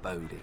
Foreboding.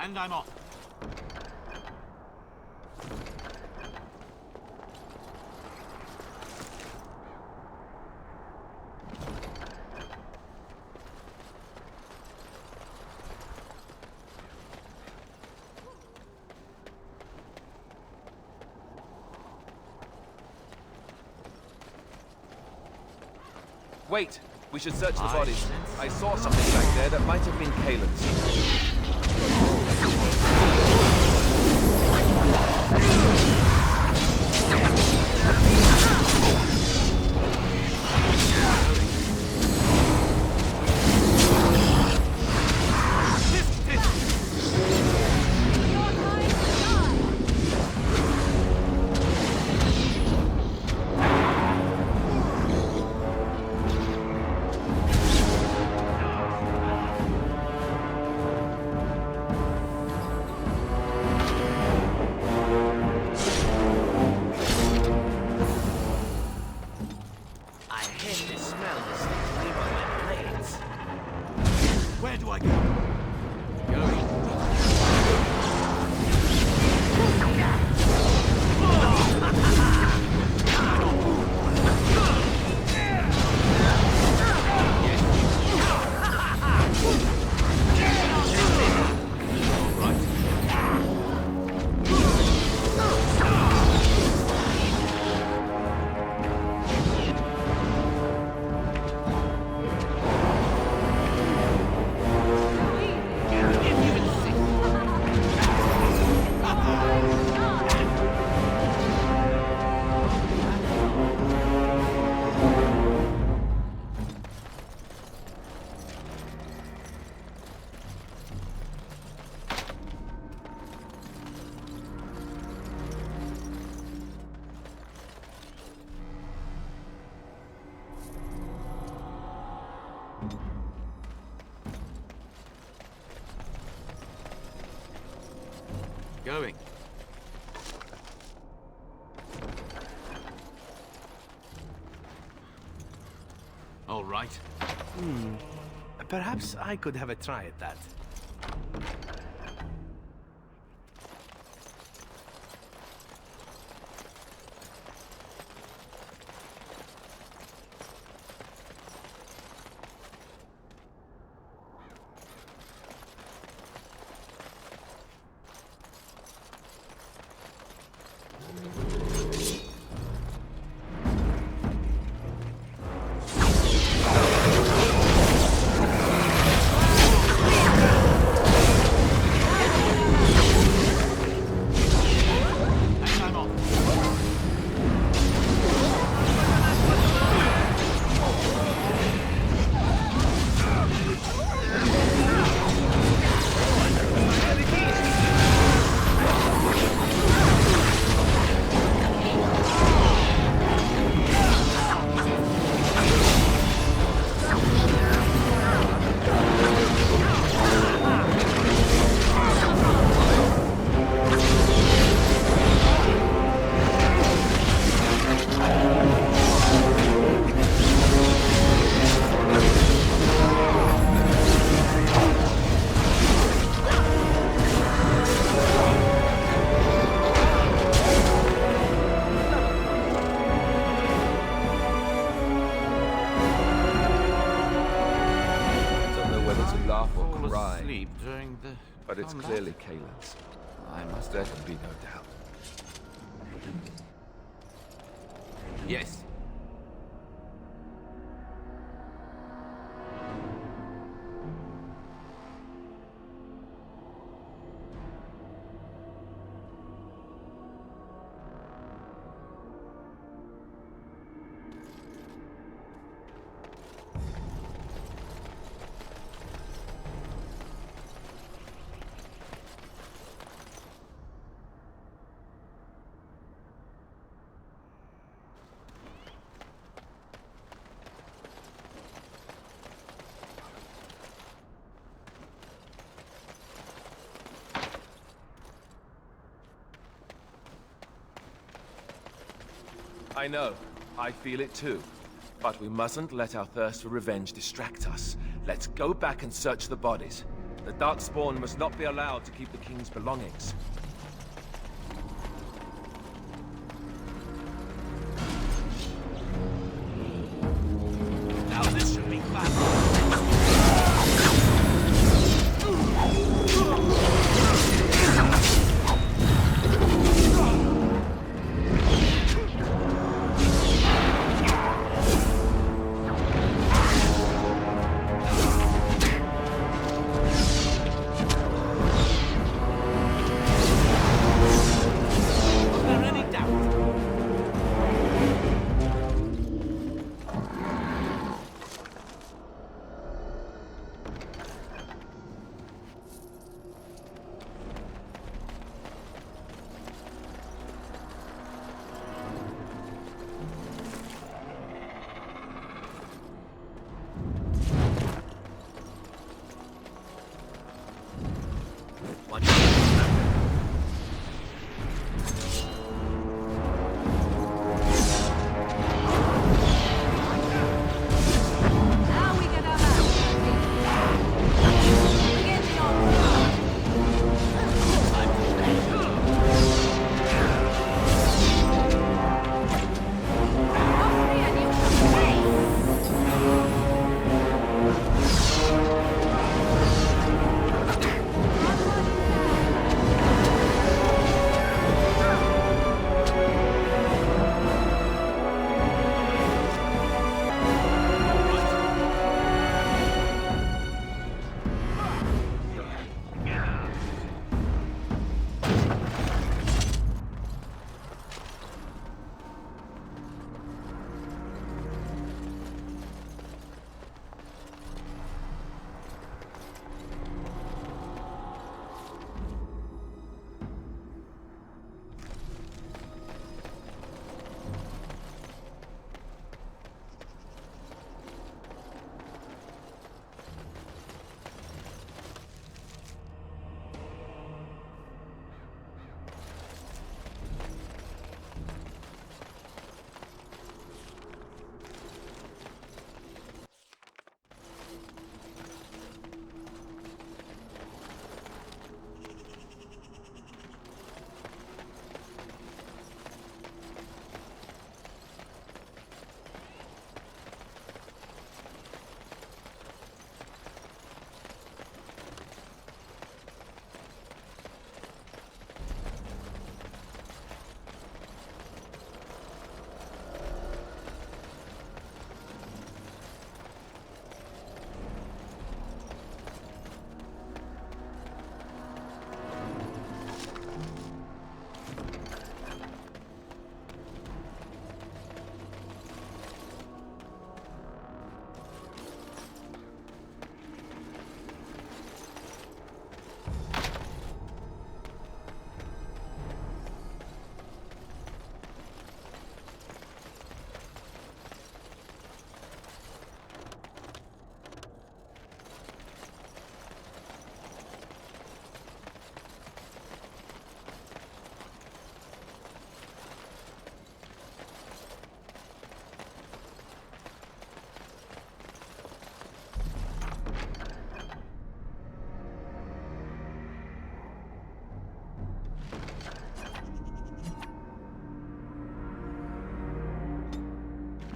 And I'm off. Wait! We should search the bodies. I saw something back there that might have been Kalen's. going? All right. Perhaps I could have a try at that. And I'm off. I don't know whether to laugh or Fall cry, asleep during the but it's combat? clearly Kalen's. I must There can be no doubt. Yes. I know. I feel it too. But we mustn't let our thirst for revenge distract us. Let's go back and search the bodies. The Darkspawn must not be allowed to keep the King's belongings. Now this should be fun.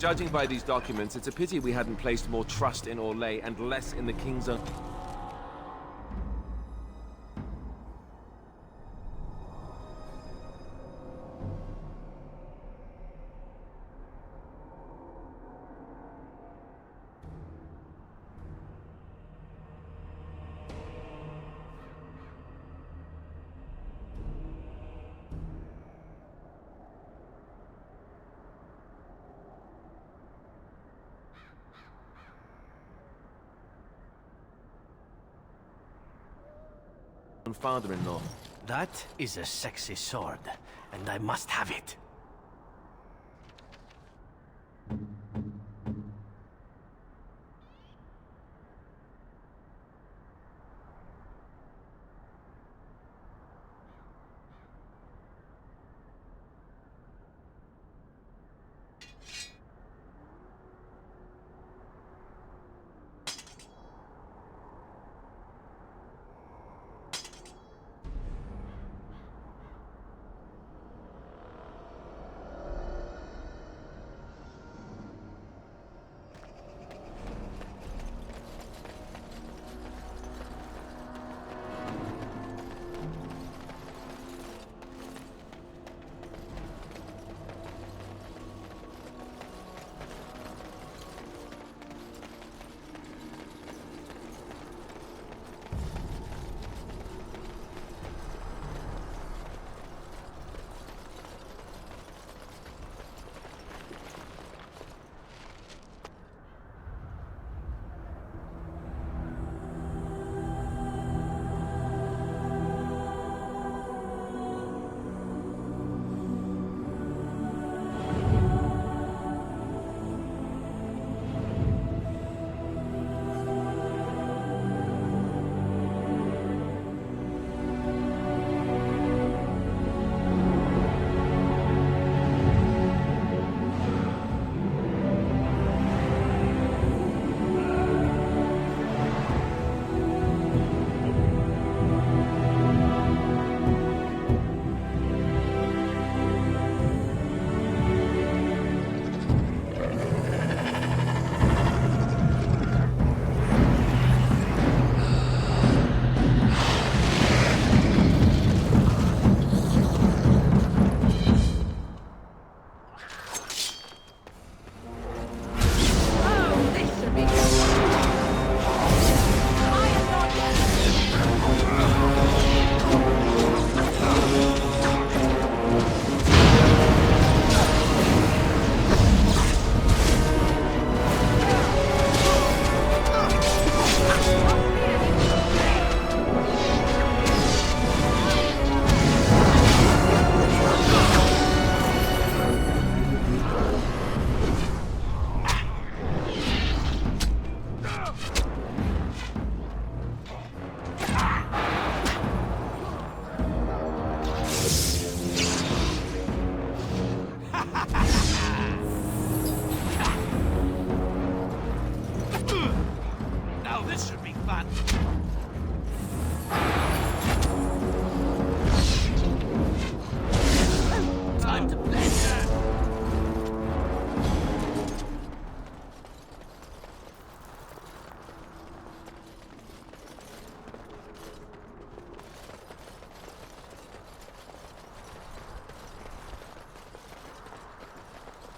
Judging by these documents, it's a pity we hadn't placed more trust in Orlais and less in the king's own... father-in-law. That is a sexy sword, and I must have it.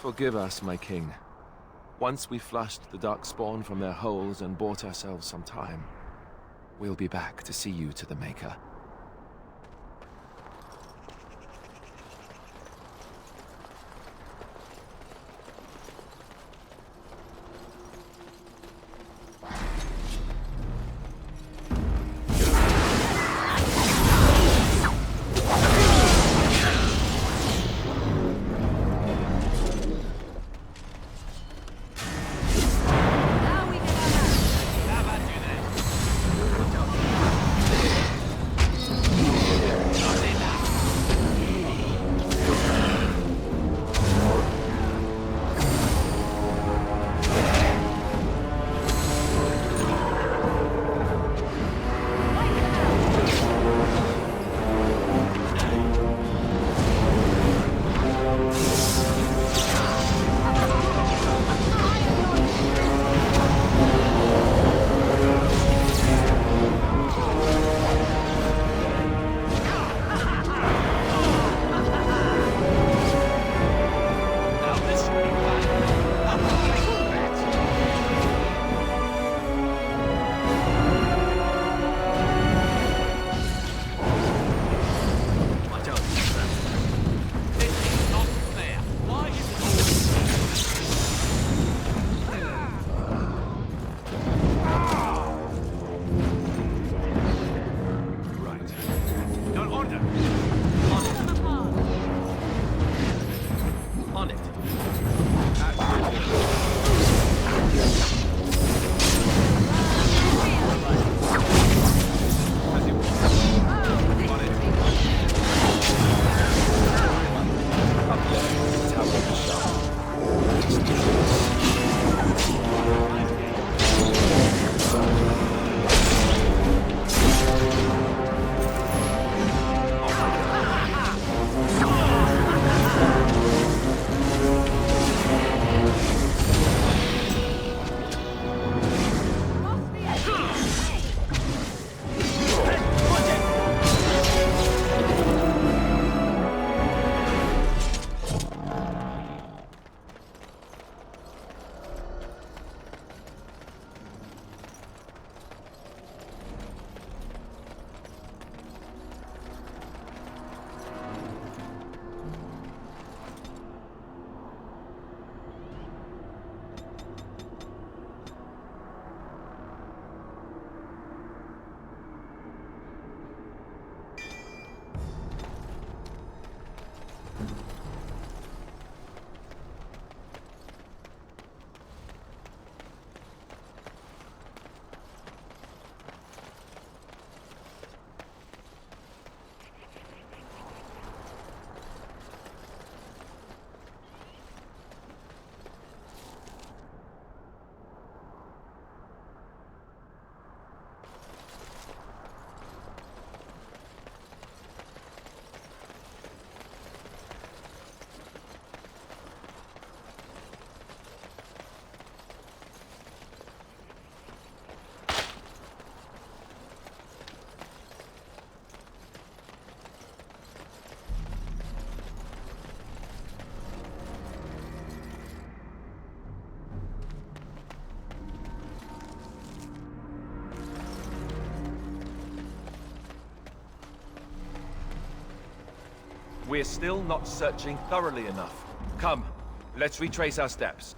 Forgive us, my king. Once we flushed the Darkspawn from their holes and bought ourselves some time, we'll be back to see you to the Maker. We're still not searching thoroughly enough. Come, let's retrace our steps.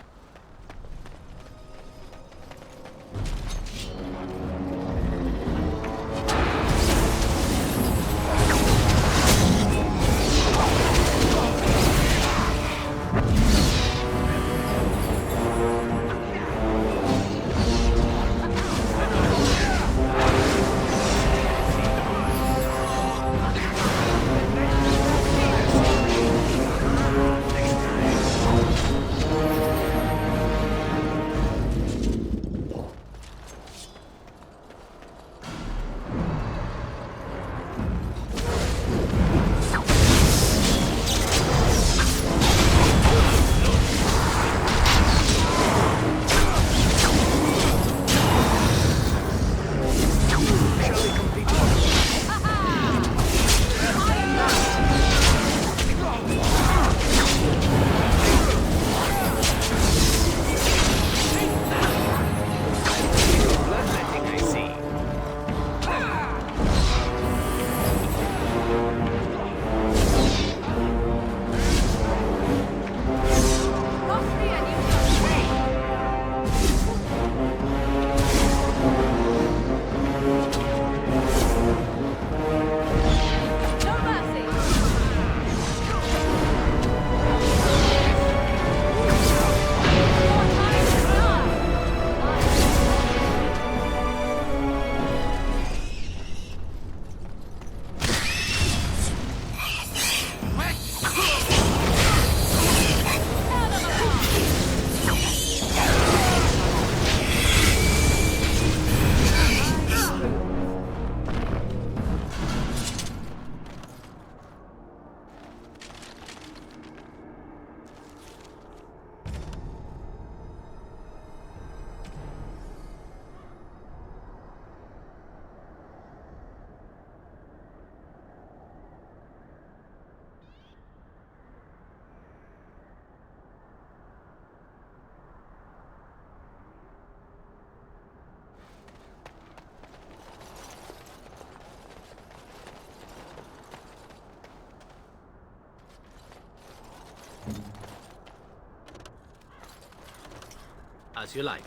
As you like.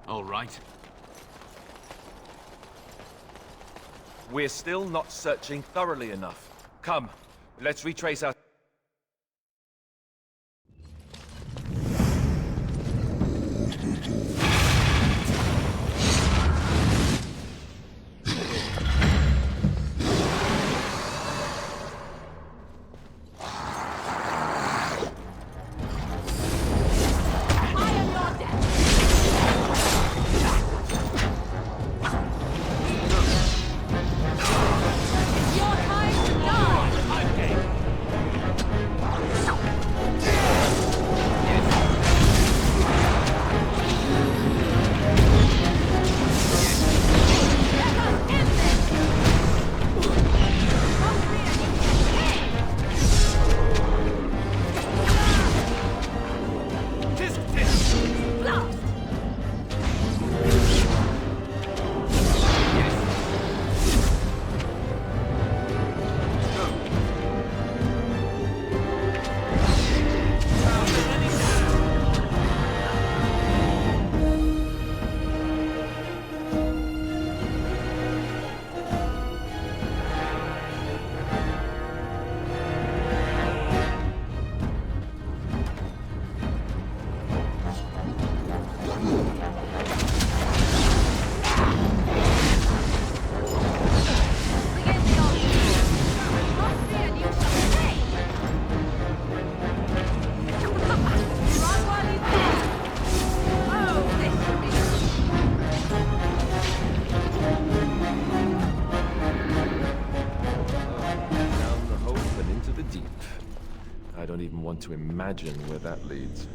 All right. We're still not searching thoroughly enough. Come, let's retrace our... I don't even want to imagine where that leads.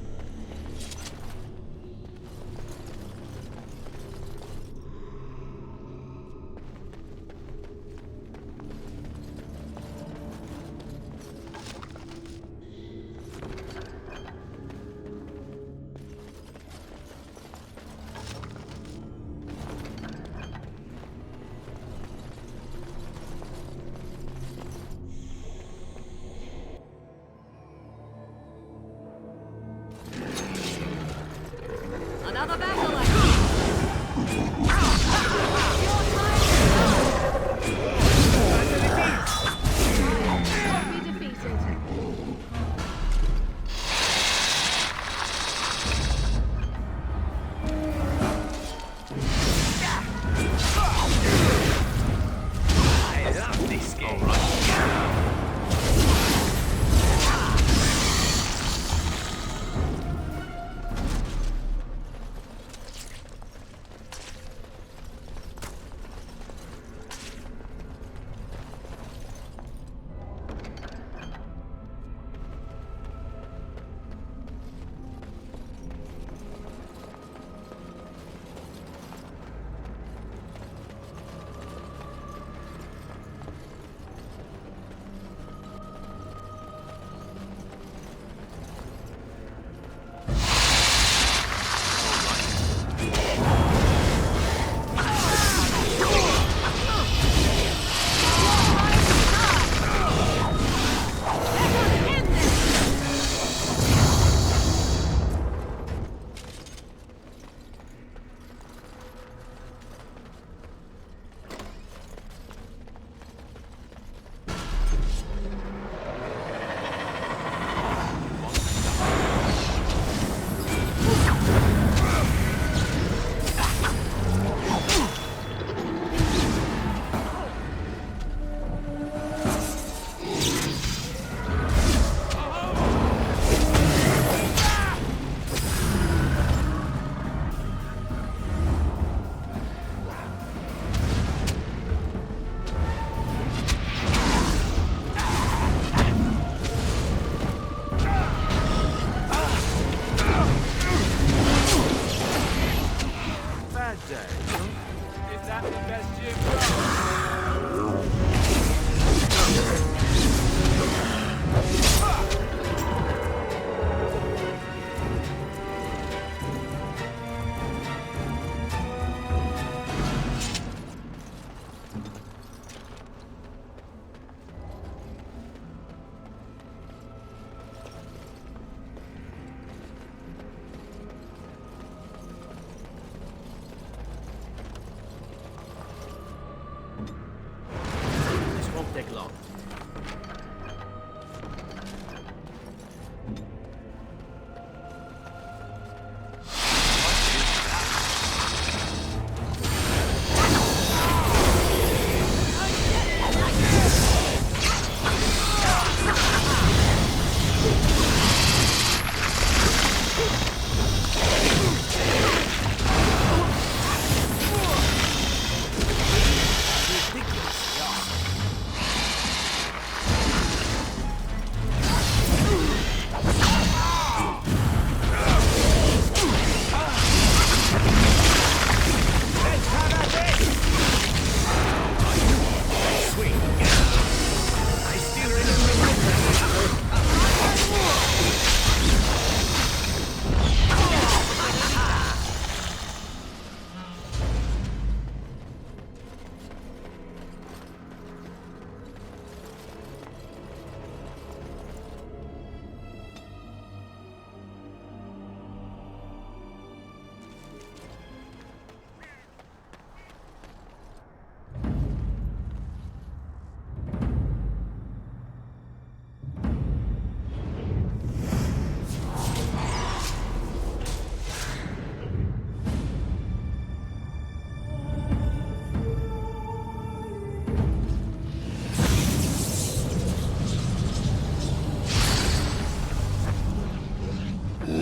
It's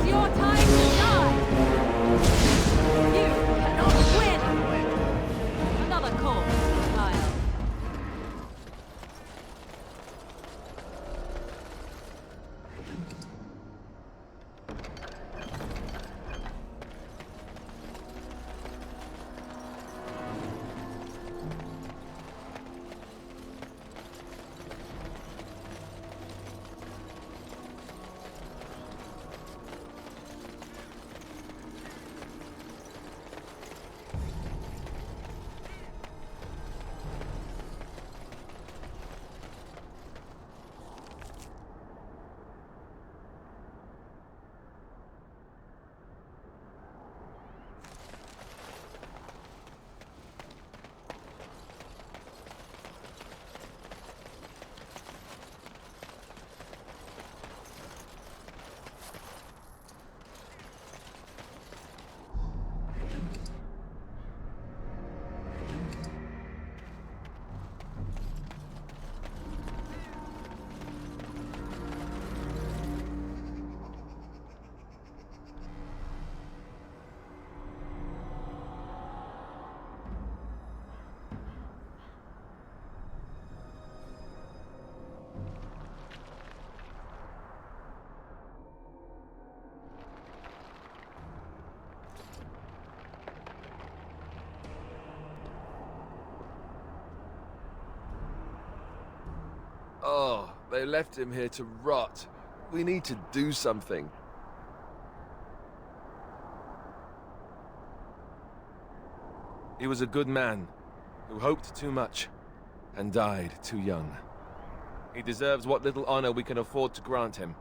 your time to die! You cannot win! Another corpse, Kyle. Oh, they left him here to rot. We need to do something. He was a good man, who hoped too much, and died too young. He deserves what little honor we can afford to grant him.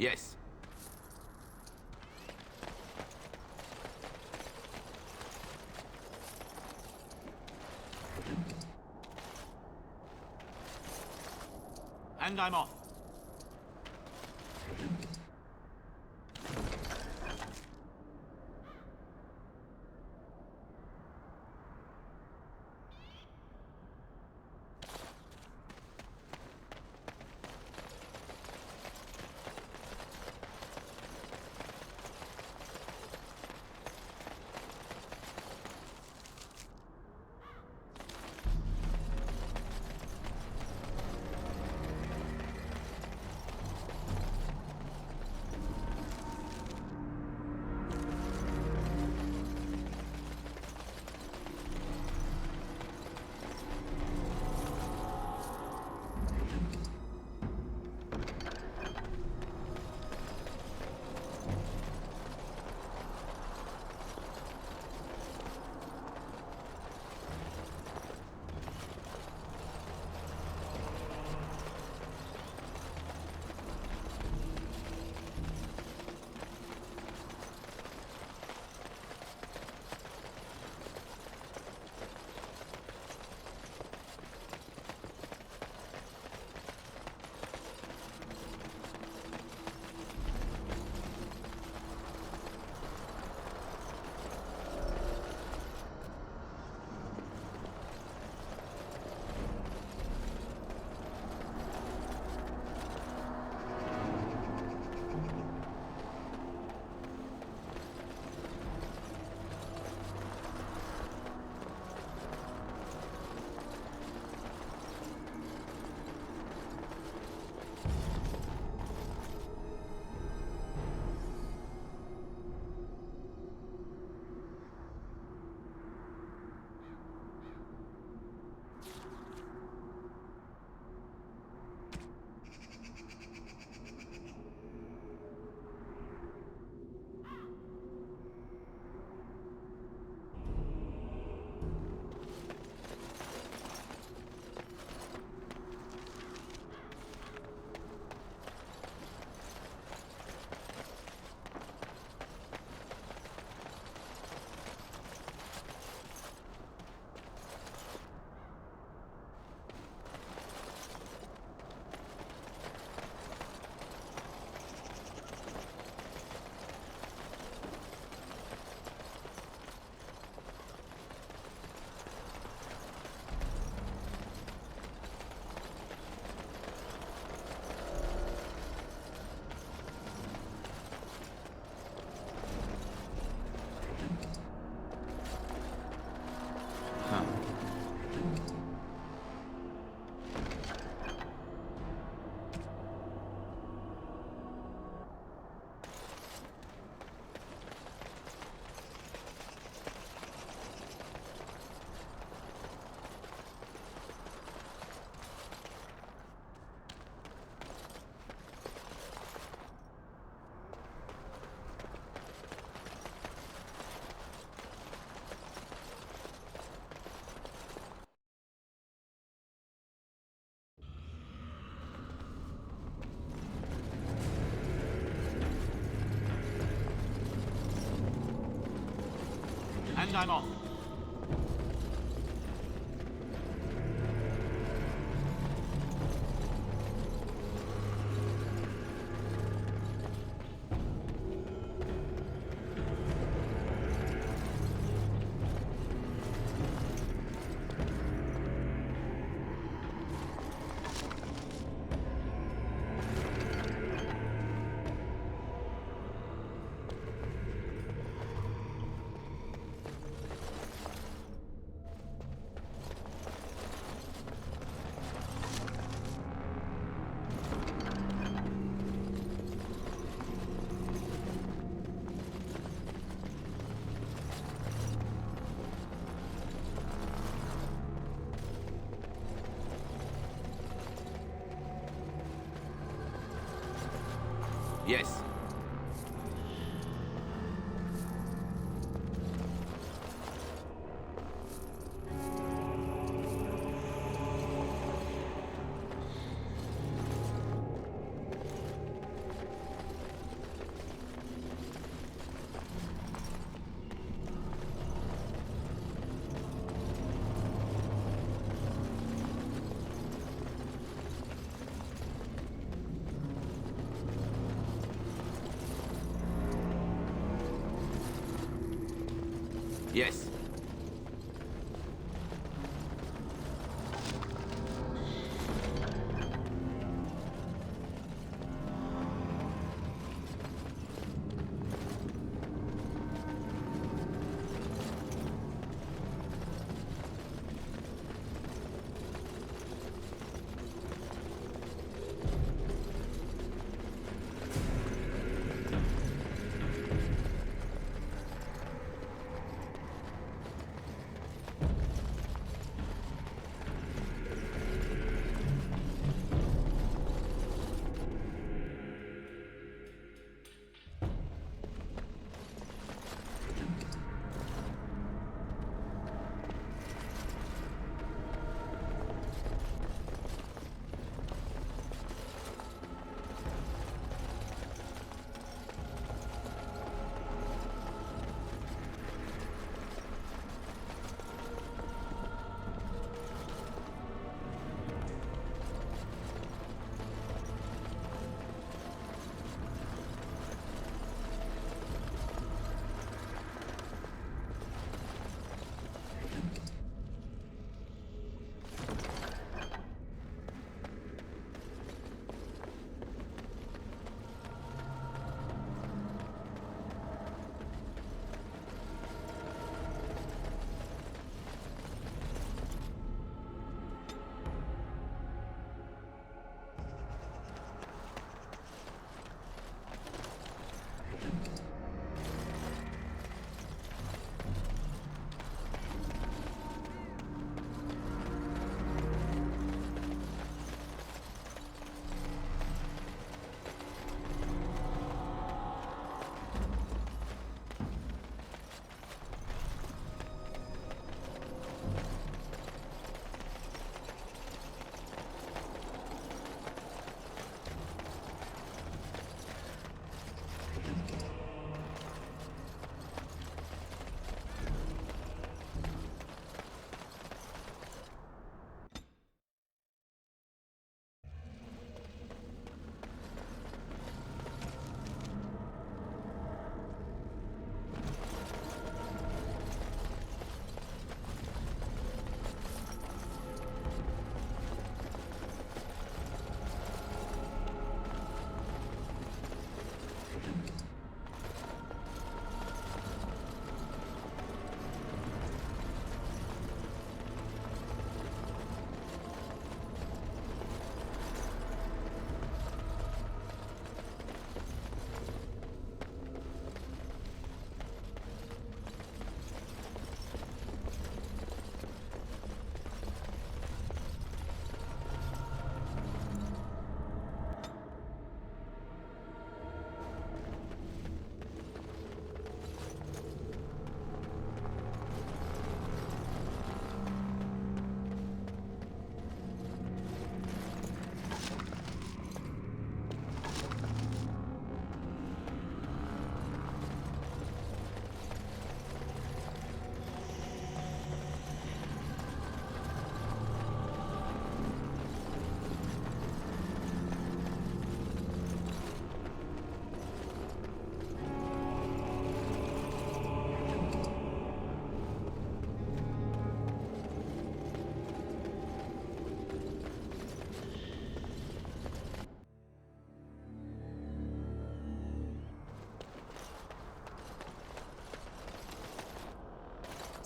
Yes. And I'm off. And I'm off. Yes. Yes.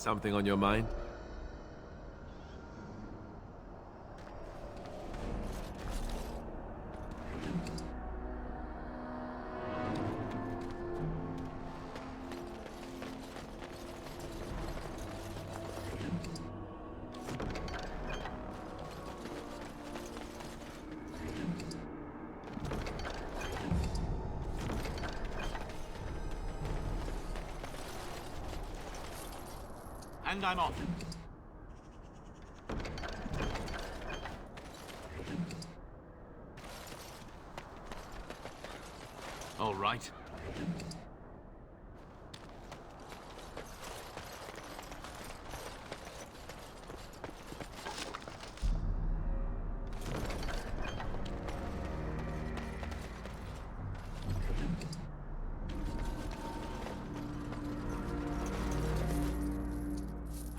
Something on your mind? And I'm off. All right.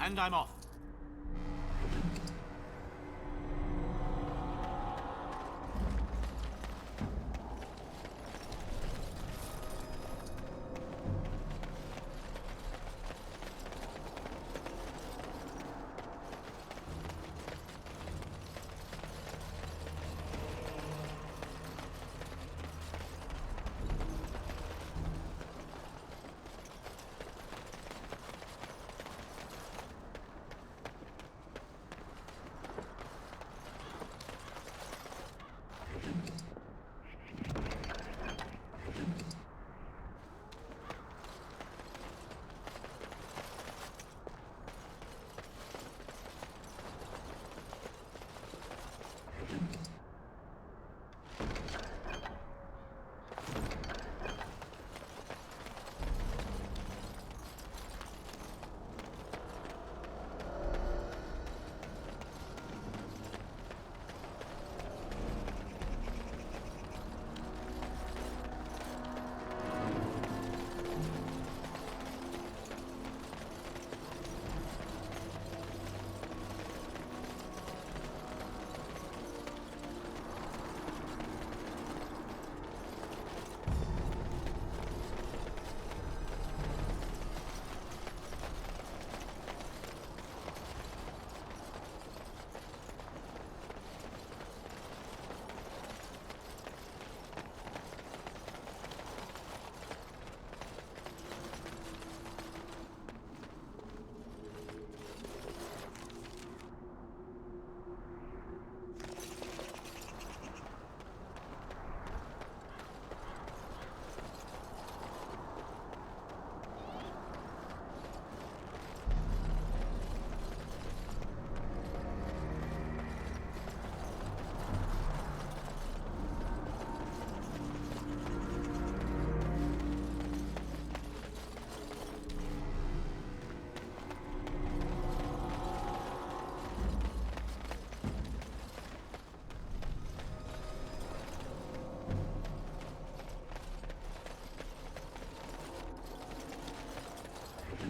And I'm off.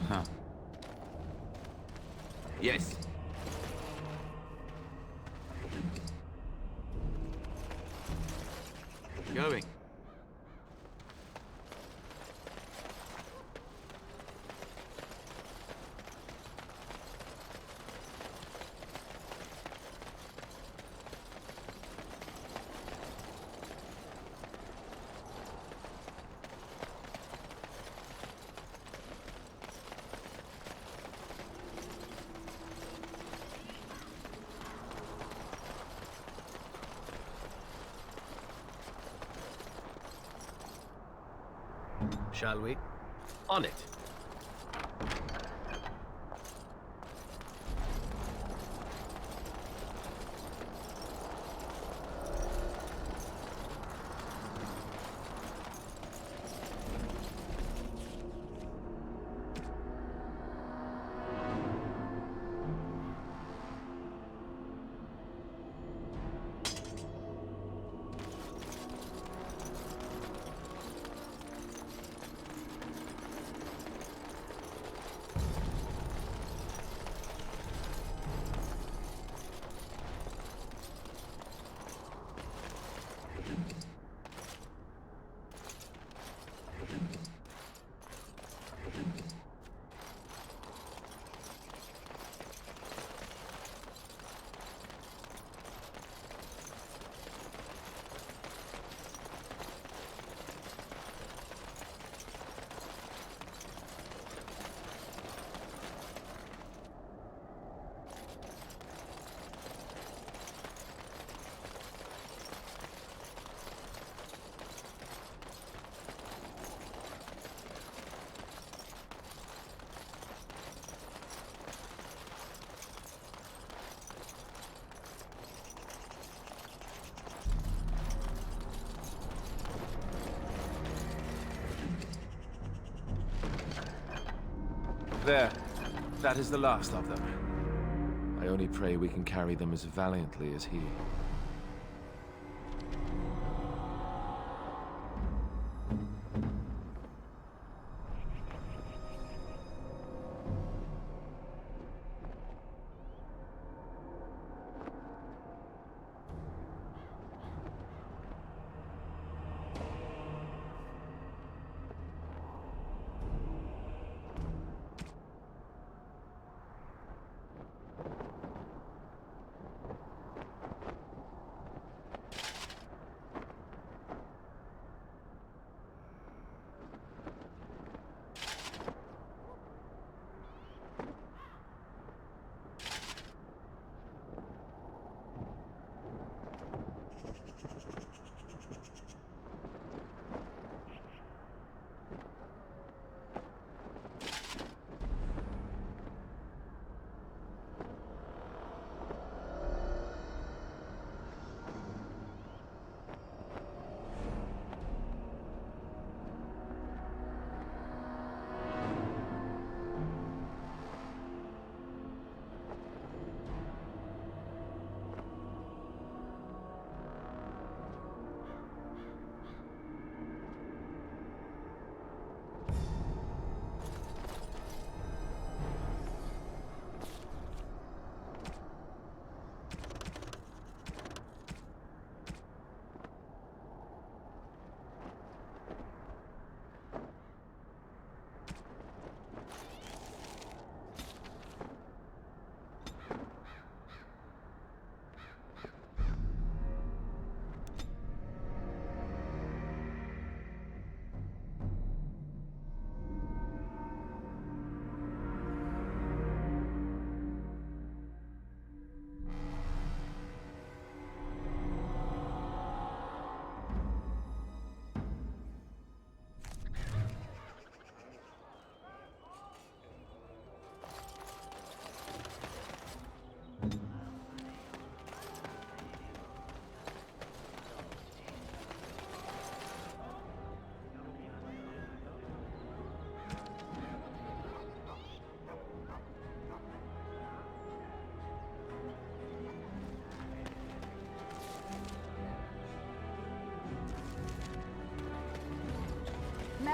Huh. Yes. Going. Shall we? On it. There. That is the last of them. I only pray we can carry them as valiantly as he.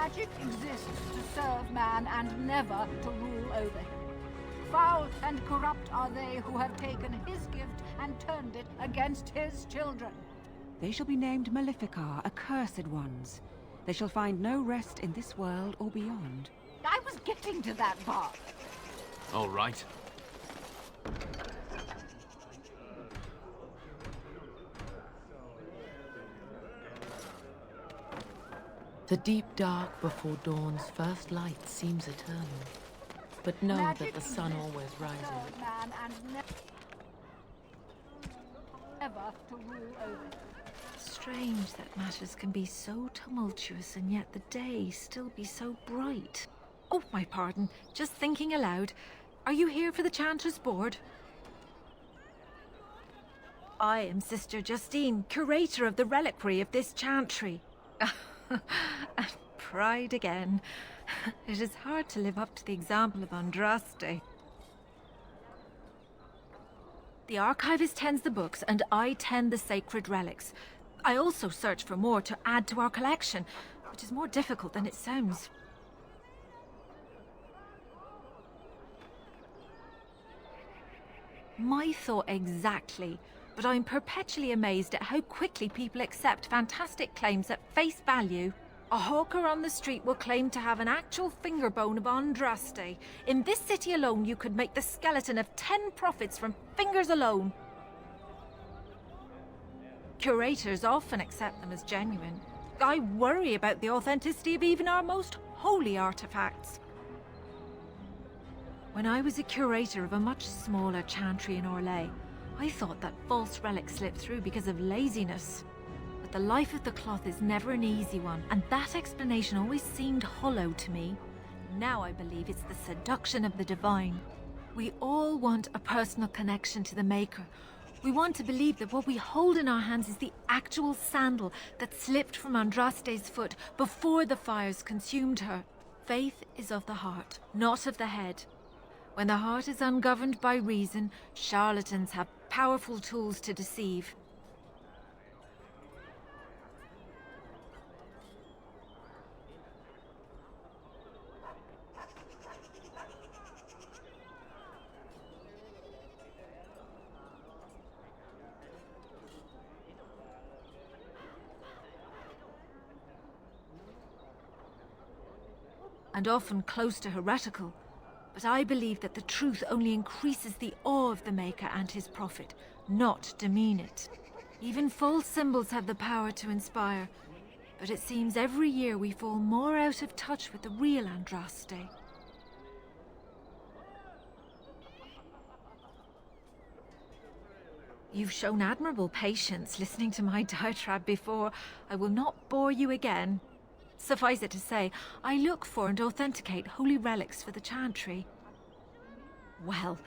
Magic exists to serve man and never to rule over him. Foul and corrupt are they who have taken his gift and turned it against his children. They shall be named Maleficar, accursed ones. They shall find no rest in this world or beyond. I was getting to that part. All right. The deep dark before dawn's first light seems eternal. But know Magic that the sun exists always to rises. serve man and never to rule over him. Strange that matters can be so tumultuous and yet the day still be so bright. Oh, my pardon. Just thinking aloud. Are you here for the Chanters' Board? I am Sister Justine, curator of the reliquary of this chantry. And pride again. It is hard to live up to the example of Andraste. The archivist tends the books, and I tend the sacred relics. I also search for more to add to our collection, which is more difficult than it sounds. My thought exactly, but I'm perpetually amazed at how quickly people accept fantastic claims at face value. A hawker on the street will claim to have an actual finger bone of Andraste. In this city alone, you could make the skeleton of 10 prophets from fingers alone. Curators often accept them as genuine. I worry about the authenticity of even our most holy artifacts. When I was a curator of a much smaller chantry in Orlais, I thought that false relics slipped through because of laziness. But the life of the cloth is never an easy one, and that explanation always seemed hollow to me. Now I believe it's the seduction of the divine. We all want a personal connection to the Maker. We want to believe that what we hold in our hands is the actual sandal that slipped from Andraste's foot before the fires consumed her. Faith is of the heart, not of the head. When the heart is ungoverned by reason, charlatans have powerful tools to deceive. And often close to heretical. But I believe that the truth only increases the awe of the Maker and his prophet, not demean it. Even false symbols have the power to inspire, but it seems every year we fall more out of touch with the real Andraste. You've shown admirable patience listening to my diatribe before. I will not bore you again. Suffice it to say, I look for and authenticate holy relics for the chantry. Well,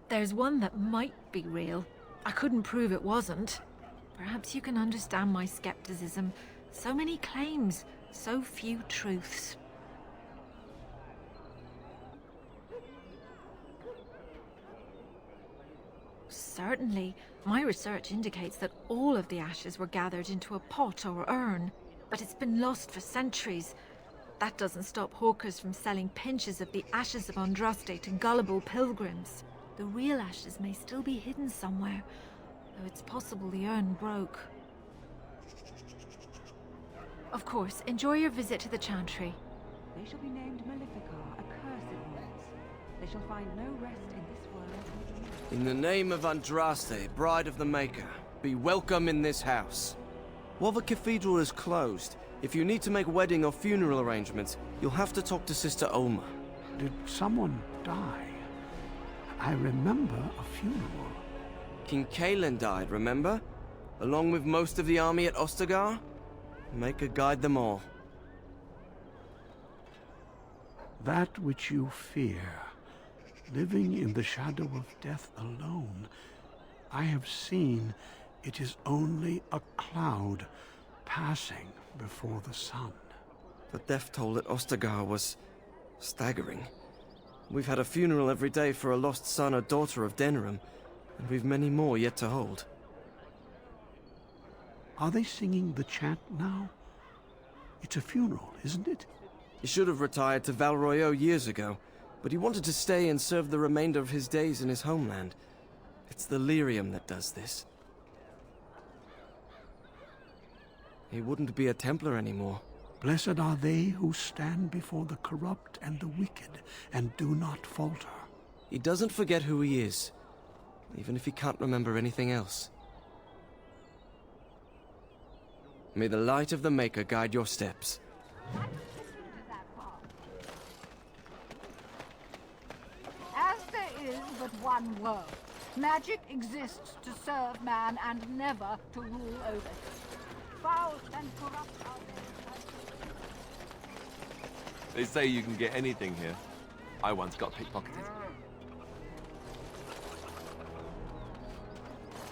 there's one that might be real. I couldn't prove it wasn't. Perhaps you can understand my skepticism. So many claims, so few truths. Certainly, my research indicates that all of the ashes were gathered into a pot or urn. But it's been lost for centuries. That doesn't stop hawkers from selling pinches of the ashes of Andraste to gullible pilgrims. The real ashes may still be hidden somewhere, though it's possible the urn broke. Of course, enjoy your visit to the chantry. They shall be named Maleficar, accursed ones. They shall find no rest in this world. In the name of Andraste, Bride of the Maker, be welcome in this house. While the cathedral is closed, if you need to make wedding or funeral arrangements, you'll have to talk to Sister Olma. Did someone die? I remember a funeral. King Cailan died, remember? Along with most of the army at Ostagar? Maker guide them all. That which you fear, living in the shadow of death alone, I have seen. It is only a cloud passing before the sun. The death toll at Ostagar was staggering. We've had a funeral every day for a lost son or daughter of Denerim, and we've many more yet to hold. Are they singing the chant now? It's a funeral, isn't it? He should have retired to Val Royeaux years ago, but he wanted to stay and serve the remainder of his days in his homeland. It's the lyrium that does this. He wouldn't be a Templar anymore. Blessed are they who stand before the corrupt and the wicked, and do not falter. He doesn't forget who he is, even if he can't remember anything else. May the light of the Maker guide your steps. As there is but one world, magic exists to serve man and never to rule over him. Foul and corrupt are They say you can get anything here. I once got pickpocketed.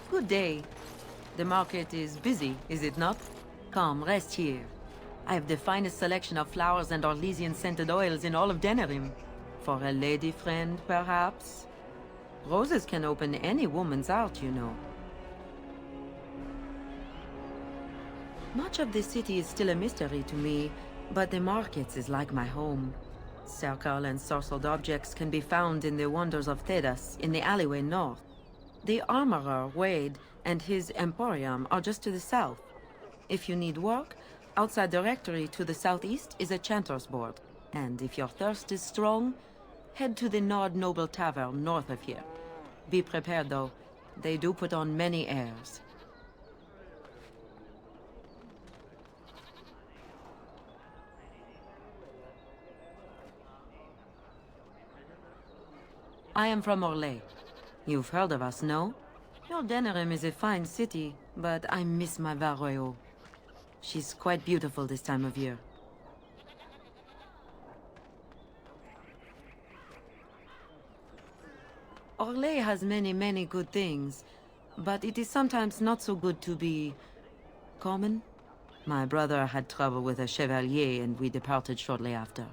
Good day. The market is busy, is it not? Come, rest here. I have the finest selection of flowers and Orlesian-scented oils in all of Denerim. For a lady friend, perhaps? Roses can open any woman's heart, you know. Much of the city is still a mystery to me, but the markets is like my home. Circle and sorcelled objects can be found in the wonders of Thedas, in the alleyway north. The armorer, Wade, and his emporium are just to the south. If you need work, outside the rectory to the southeast is a chanter's board. And if your thirst is strong, head to the Nord Noble Tavern north of here. Be prepared, though. They do put on many airs. I am from Orlais. You've heard of us, no? Your Denerim is a fine city, but I miss my Val Royeaux. She's quite beautiful this time of year. Orlais has many good things, but it is sometimes not so good to be common. My brother had trouble with a chevalier and we departed shortly after.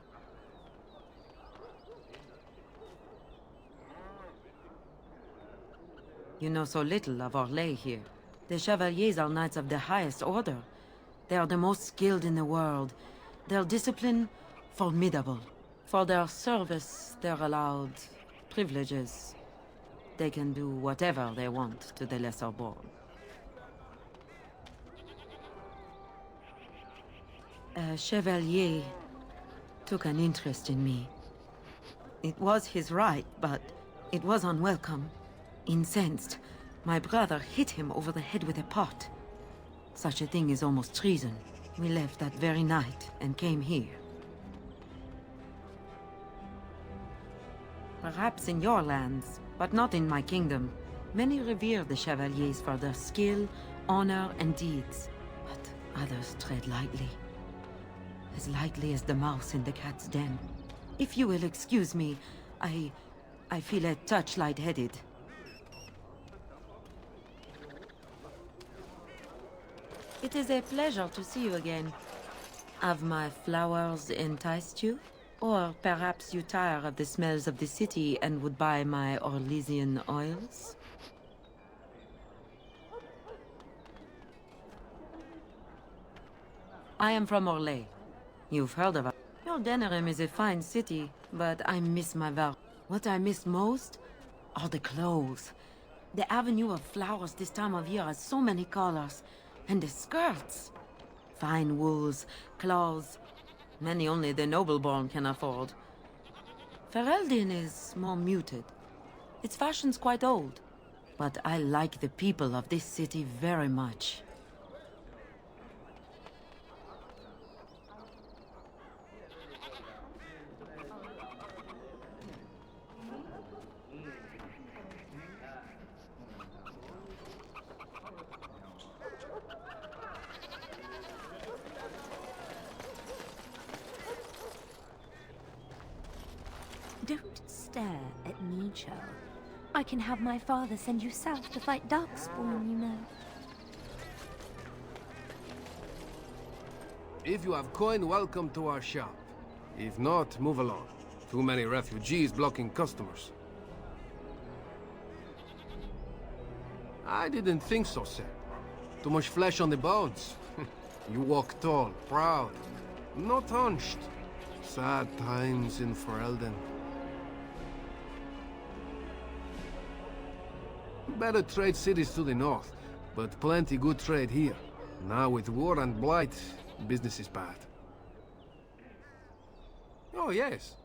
You know so little of Orlais here. The Chevaliers are knights of the highest order. They are the most skilled in the world. Their discipline, formidable. For their service, they're allowed privileges. They can do whatever they want to the lesser born. A Chevalier took an interest in me. It was his right, but it was unwelcome. Incensed, my brother hit him over the head with a pot. Such a thing is almost treason. We left that very night and came here. Perhaps in your lands, but not in my kingdom. Many revere the Chevaliers for their skill, honor, and deeds. But others tread lightly. As lightly as the mouse in the cat's den. If you will excuse me, I feel a touch lightheaded. It is a pleasure to see you again. Have my flowers enticed you? Or perhaps you tire of the smells of the city and would buy my Orlesian oils? I am from Orlais. You've heard of it. Your Denerim is a fine city, but I miss my Val. What I miss most are the clothes. The avenue of flowers this time of year has so many colors. And the skirts. Fine wools, cloths. Many only the noble-born can afford. Ferelden is more muted. Its fashion's quite old. But I like the people of this city very much. Don't stare at me, child. I can have my father send you south to fight Darkspawn, you know. If you have coin, welcome to our shop. If not, move along. Too many refugees blocking customers. I didn't think so, sir. Too much flesh on the bones. You walk tall, proud, not hunched. Sad times in Ferelden. Better trade cities to the north, but plenty good trade here. Now with war and blight, business is bad. Oh yes.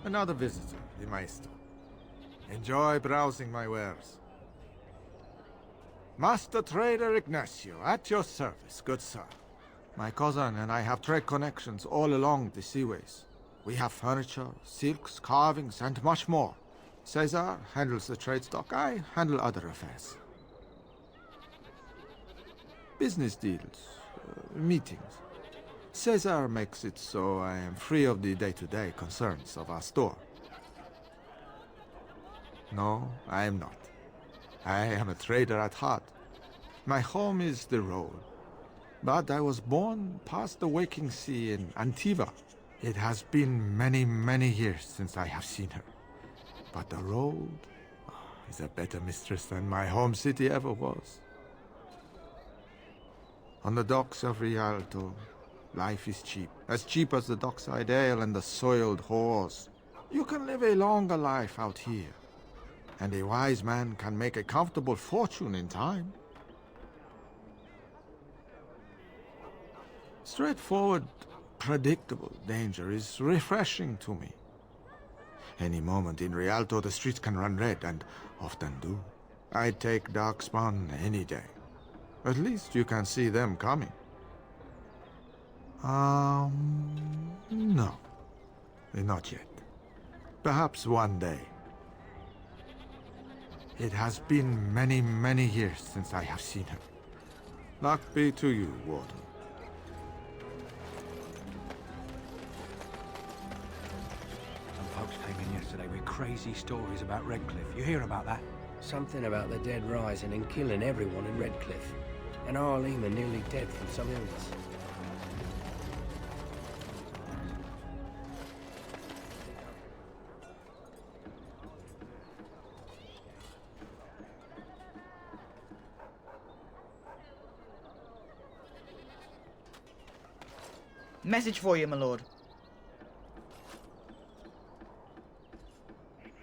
Another visitor, the Maestro. Enjoy browsing my wares. Master Trader Ignacio, at your service, good sir. My cousin and I have trade connections all along the seaways. We have furniture, silks, carvings, and much more. Caesar handles the trade stock, I handle other affairs. Business deals, meetings. Caesar makes it so I am free of the day-to-day concerns of our store. No, I am not. I am a trader at heart. My home is the road. But I was born past the waking sea in Antiva. It has been many, many years since I have seen her. But the road is a better mistress than my home city ever was. On the docks of Rialto, life is cheap as the dockside ale and the soiled whores. You can live a longer life out here, and a wise man can make a comfortable fortune in time. Straightforward, predictable danger is refreshing to me. Any moment in Rialto the streets can run red, and often do. I'd take Darkspawn any day. At least you can see them coming. No. Not yet. Perhaps one day. It has been many, many years since I have seen her. Luck be to you, Warden. Some folks came in yesterday with crazy stories about Redcliffe. You hear about that? Something about the dead rising and killing everyone in Redcliffe. And Arlema nearly dead from some illness. Message for you, my lord.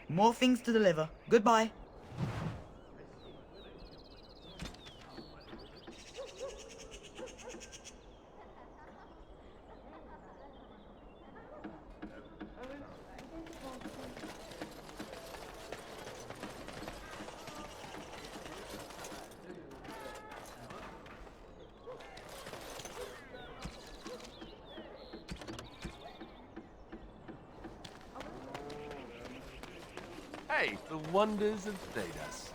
More things to deliver. Goodbye. Hey, the wonders of Thedas.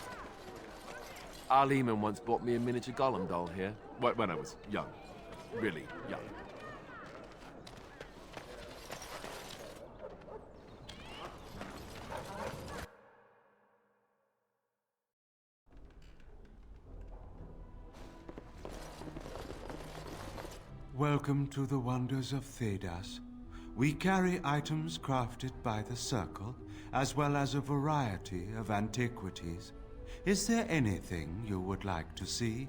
Our Lehman once bought me a miniature Gollum doll here. When I was young. Really young. Welcome to the wonders of Thedas. We carry items crafted by the Circle, as well as a variety of antiquities. Is there anything you would like to see?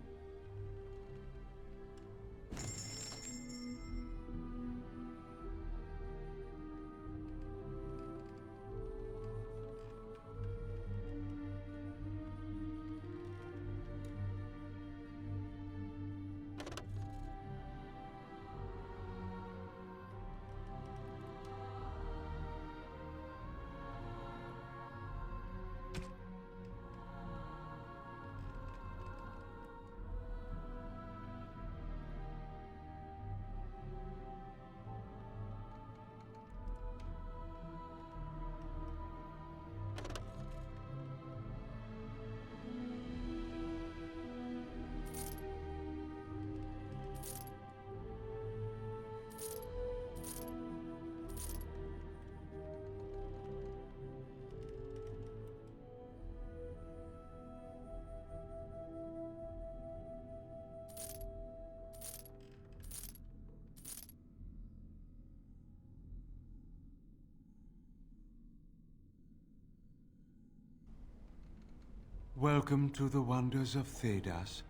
Welcome to the wonders of Thedas.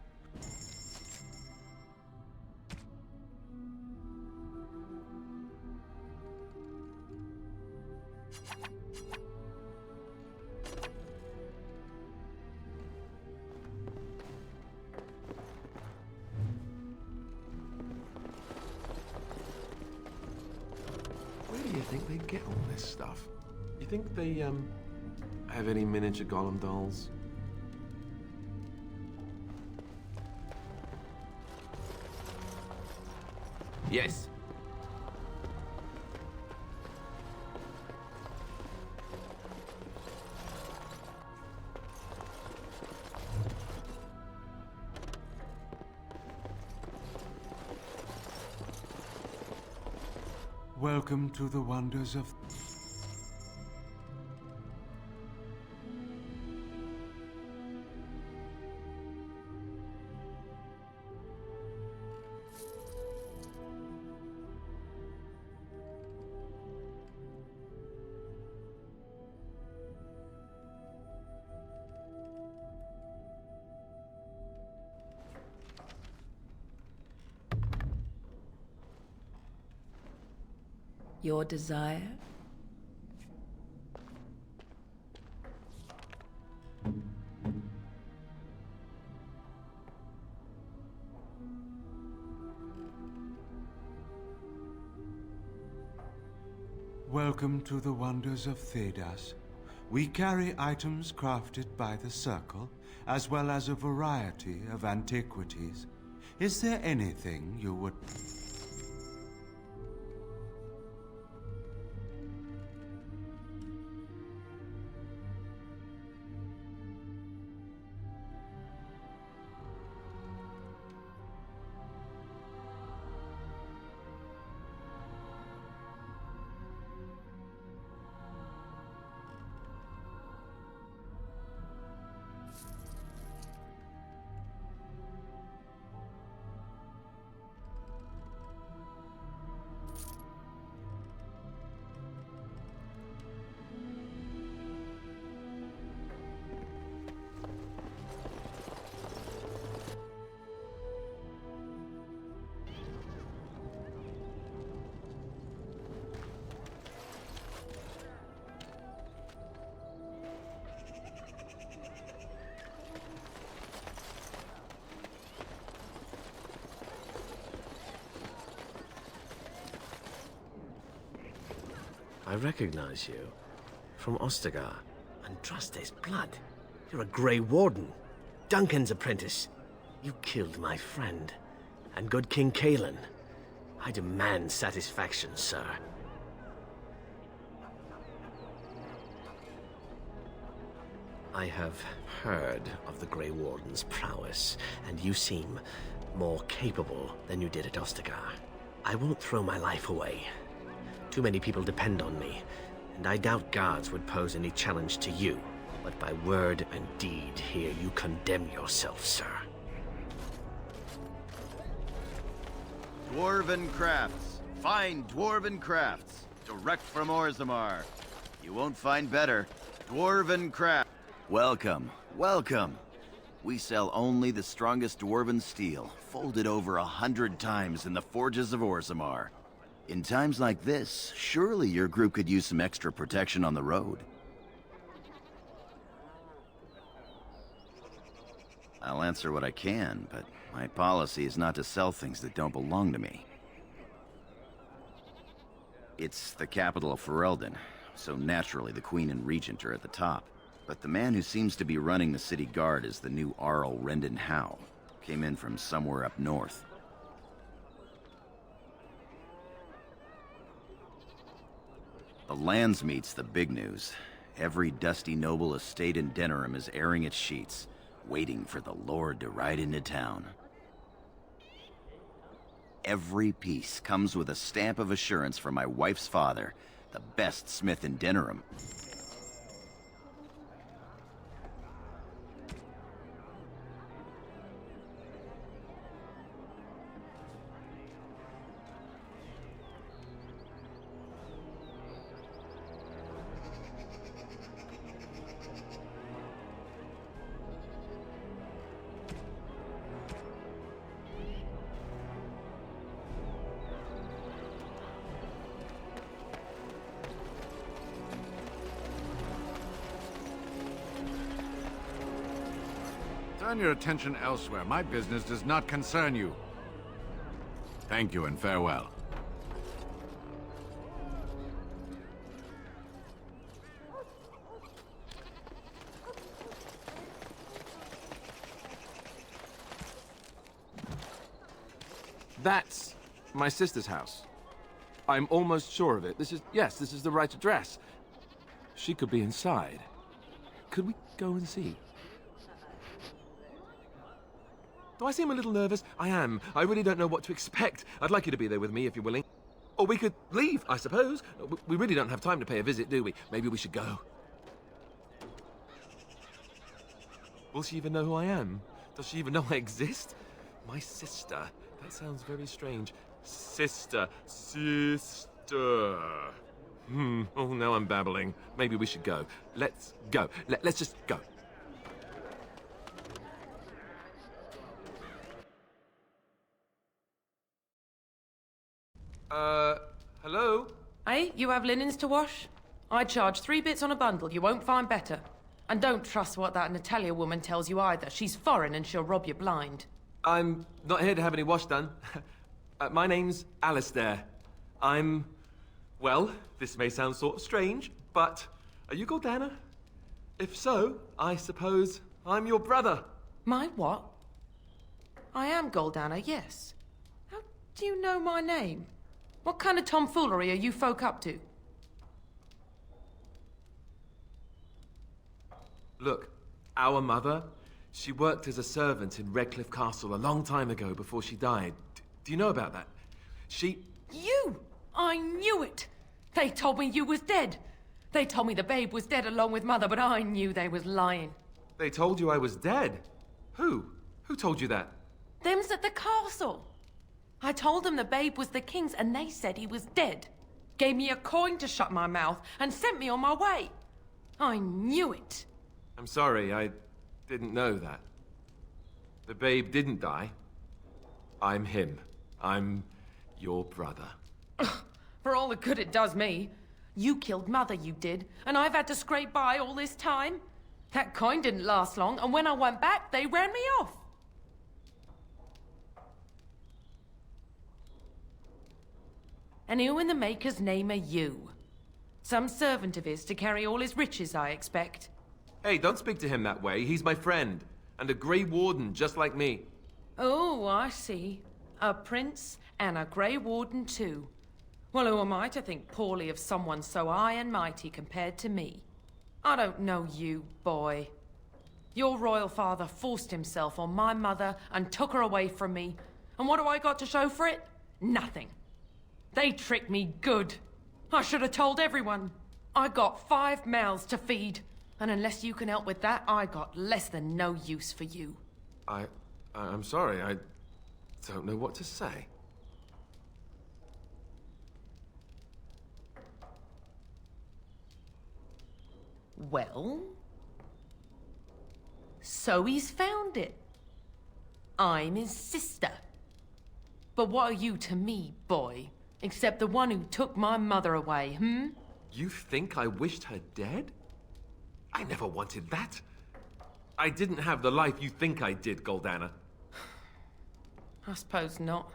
Where do you think they get all this stuff? You think they, have any miniature golem dolls? Yes. Welcome to the wonders of... Your desire? Welcome to the wonders of Thedas. We carry items crafted by the Circle, as well as a variety of antiquities. Is there anything you would... I recognize you. From Ostagar. Andraste's blood. You're a Grey Warden. Duncan's apprentice. You killed my friend. And good King Cailan. I demand satisfaction, sir. I have heard of the Grey Warden's prowess, and you seem more capable than you did at Ostagar. I won't throw my life away. Too many people depend on me, and I doubt guards would pose any challenge to you. But by word and deed here you condemn yourself, sir. Dwarven crafts. Fine dwarven crafts. Direct from Orzammar. You won't find better. Dwarven craft. Welcome, welcome. We sell only the strongest dwarven steel, folded over 100 times in the forges of Orzammar. In times like this, surely your group could use some extra protection on the road. I'll answer what I can, but my policy is not to sell things that don't belong to me. It's the capital of Ferelden, so naturally the Queen and Regent are at the top. But the man who seems to be running the city guard is the new Arl Rendon Howe. Came in from somewhere up north. The Landsmeet's the big news. Every dusty noble estate in Denerim is airing its sheets, waiting for the Lord to ride into town. Every piece comes with a stamp of assurance from my wife's father, the best smith in Denerim. Turn your attention elsewhere. My business does not concern you. Thank you and farewell. That's my sister's house. I'm almost sure of it. This is the right address. She could be inside. Could we go and see? Do I seem a little nervous? I am. I really don't know what to expect. I'd like you to be there with me if you're willing. Or we could leave, I suppose. We really don't have time to pay a visit, do we? Maybe we should go. Will she even know who I am? Does she even know I exist? My sister. That sounds very strange. Sister. Oh, now I'm babbling. Maybe we should go. Let's go. Let's just go. Hello? Hey, you have linens to wash? I charge 3 bits on a bundle. You won't find better. And don't trust what that Natalia woman tells you either. She's foreign and she'll rob you blind. I'm not here to have any wash done. My name's Alistair. Well, this may sound sort of strange, but are you Goldana? If so, I suppose I'm your brother. My what? I am Goldana, yes. How do you know my name? What kind of tomfoolery are you folk up to? Look, our mother, she worked as a servant in Redcliffe Castle a long time ago before she died. Do you know about that? You! I knew it! They told me you was dead. They told me the babe was dead along with mother, but I knew they was lying. They told you I was dead? Who? Who told you that? Them's at the castle. I told them the babe was the king's and they said he was dead. Gave me a coin to shut my mouth and sent me on my way. I knew it. I'm sorry, I didn't know that. The babe didn't die. I'm him. I'm your brother. For all the good it does me. You killed mother, you did, and I've had to scrape by all this time. That coin didn't last long, and when I went back, they ran me off. And who in the Maker's name are you? Some servant of his to carry all his riches, I expect. Hey, don't speak to him that way. He's my friend, and a Grey Warden just like me. Oh, I see. A prince and a Grey Warden too. Well, who am I to think poorly of someone so high and mighty compared to me? I don't know you, boy. Your royal father forced himself on my mother and took her away from me. And what do I got to show for it? Nothing. They tricked me good. I should have told everyone. I got 5 mouths to feed. And unless you can help with that, I got less than no use for you. I'm sorry, I don't know what to say. Well? So he's found it. I'm his sister. But what are you to me, boy? Except the one who took my mother away, You think I wished her dead? I never wanted that. I didn't have the life you think I did, Goldana. I suppose not.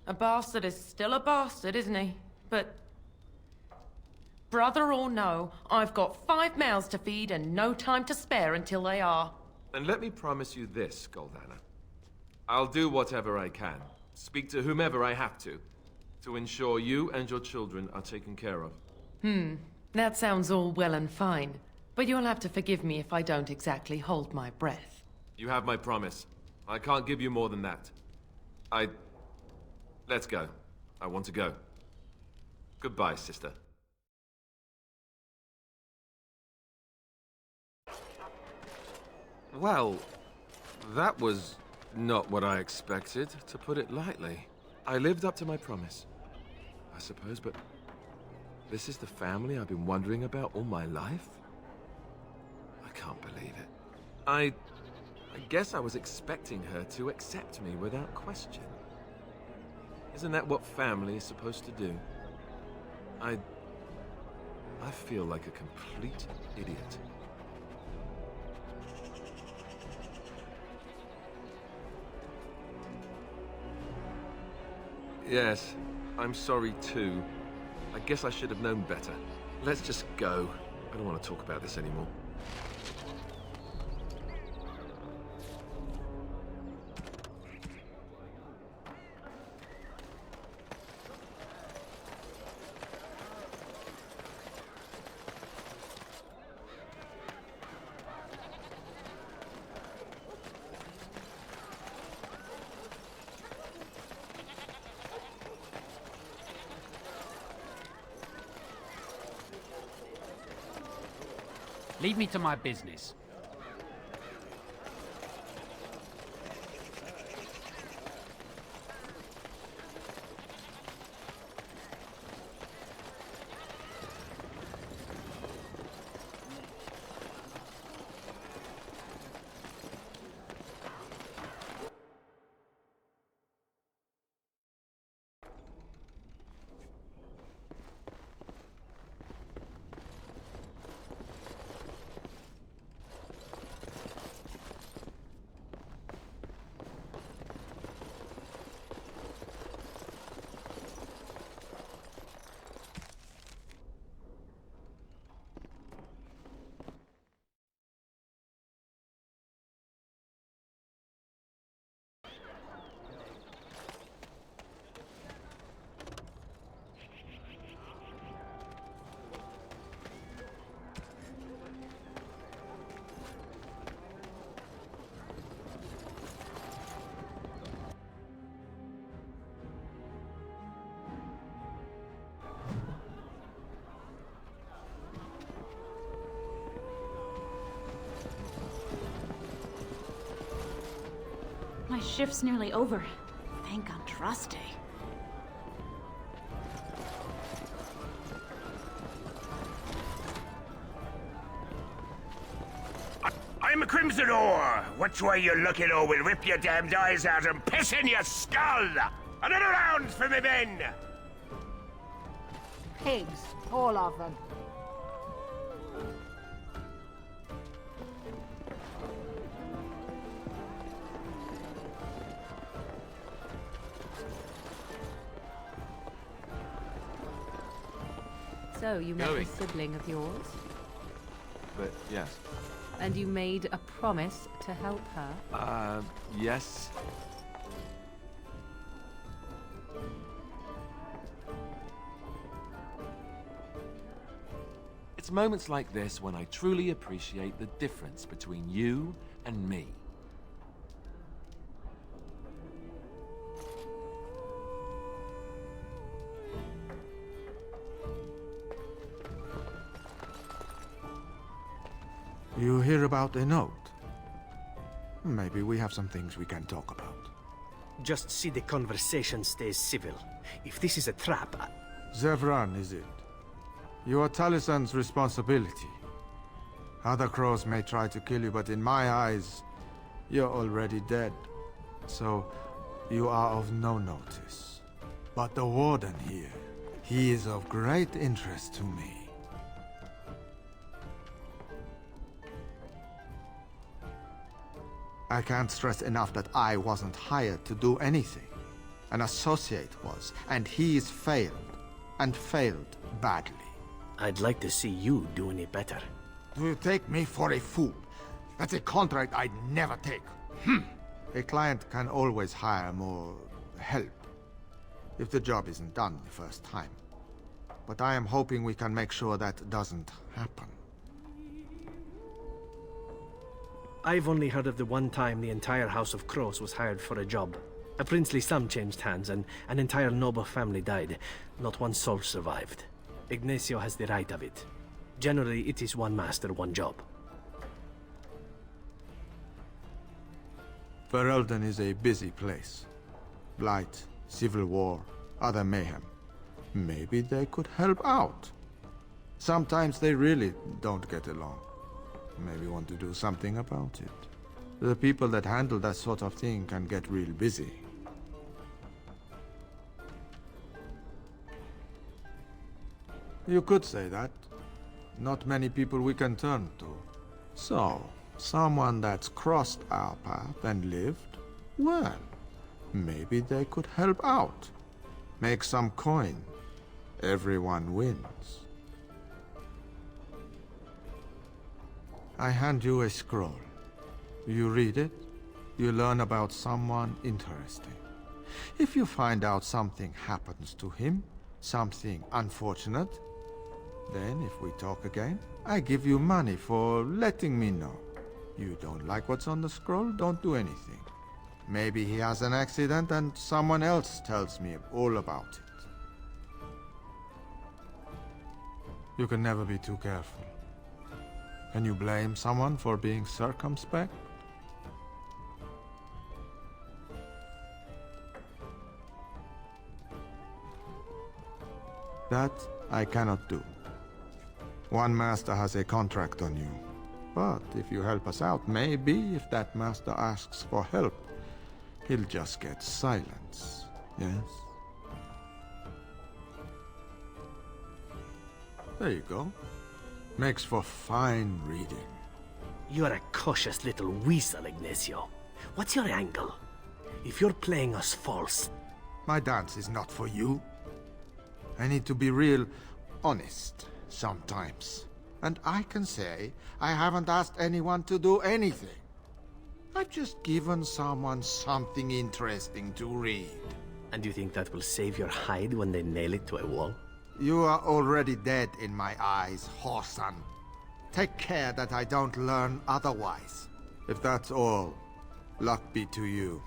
A bastard is still a bastard, isn't he? But... brother or no, I've got 5 mouths to feed and no time to spare until they are. And let me promise you this, Goldana. I'll do whatever I can, speak to whomever I have to ensure you and your children are taken care of. That sounds all well and fine. But you'll have to forgive me if I don't exactly hold my breath. You have my promise. I can't give you more than that. Let's go. I want to go. Goodbye, sister. Well, that was not what I expected, to put it lightly. I lived up to my promise, I suppose, but this is the family I've been wondering about all my life? I can't believe it. I guess I was expecting her to accept me without question. Isn't that what family is supposed to do? I feel like a complete idiot. Yes, I'm sorry too. I guess I should have known better. Let's just go. I don't want to talk about this anymore. Leave me to my business. My shift's nearly over. Thank Andraste. I'm a Crimson Ore. Which way you looking, or we'll rip your damned eyes out and piss in your skull! Another round for me men! Pigs, all of them. So, you met a sibling of yours? But, yes. And you made a promise to help her? Yes. It's moments like this when I truly appreciate the difference between you and me. You hear about a note? Maybe we have some things we can talk about. Just see the conversation stays civil. If this is a trap, Zevran, is it? You are Talisan's responsibility. Other crows may try to kill you, but in my eyes, you're already dead. So, you are of no notice. But the Warden here, he is of great interest to me. I can't stress enough that I wasn't hired to do anything. An associate was, and he's failed. And failed badly. I'd like to see you do any better. Do you take me for a fool? That's a contract I'd never take. A client can always hire more help if the job isn't done the first time. But I am hoping we can make sure that doesn't happen. I've only heard of the one time the entire House of Crows was hired for a job. A princely sum changed hands and an entire noble family died. Not one soul survived. Ignacio has the right of it. Generally, it is one master, one job. Ferelden is a busy place. Blight, civil war, other mayhem. Maybe they could help out. Sometimes they really don't get along. Maybe want to do something about it. The people that handle that sort of thing can get real busy. You could say that. Not many people we can turn to. So, someone that's crossed our path and lived, well, maybe they could help out. Make some coin. Everyone wins. I hand you a scroll. You read it, you learn about someone interesting. If you find out something happens to him, something unfortunate, then if we talk again, I give you money for letting me know. You don't like what's on the scroll, don't do anything. Maybe he has an accident and someone else tells me all about it. You can never be too careful. Can you blame someone for being circumspect? That I cannot do. One master has a contract on you. But if you help us out, maybe if that master asks for help, he'll just get silence, yes? There you go. Makes for fine reading. You're a cautious little weasel, Ignacio. What's your angle? If you're playing us false... My dance is not for you. I need to be real honest sometimes. And I can say I haven't asked anyone to do anything. I've just given someone something interesting to read. And you think that will save your hide when they nail it to a wall? You are already dead in my eyes, Horsan. Take care that I don't learn otherwise. If that's all, luck be to you.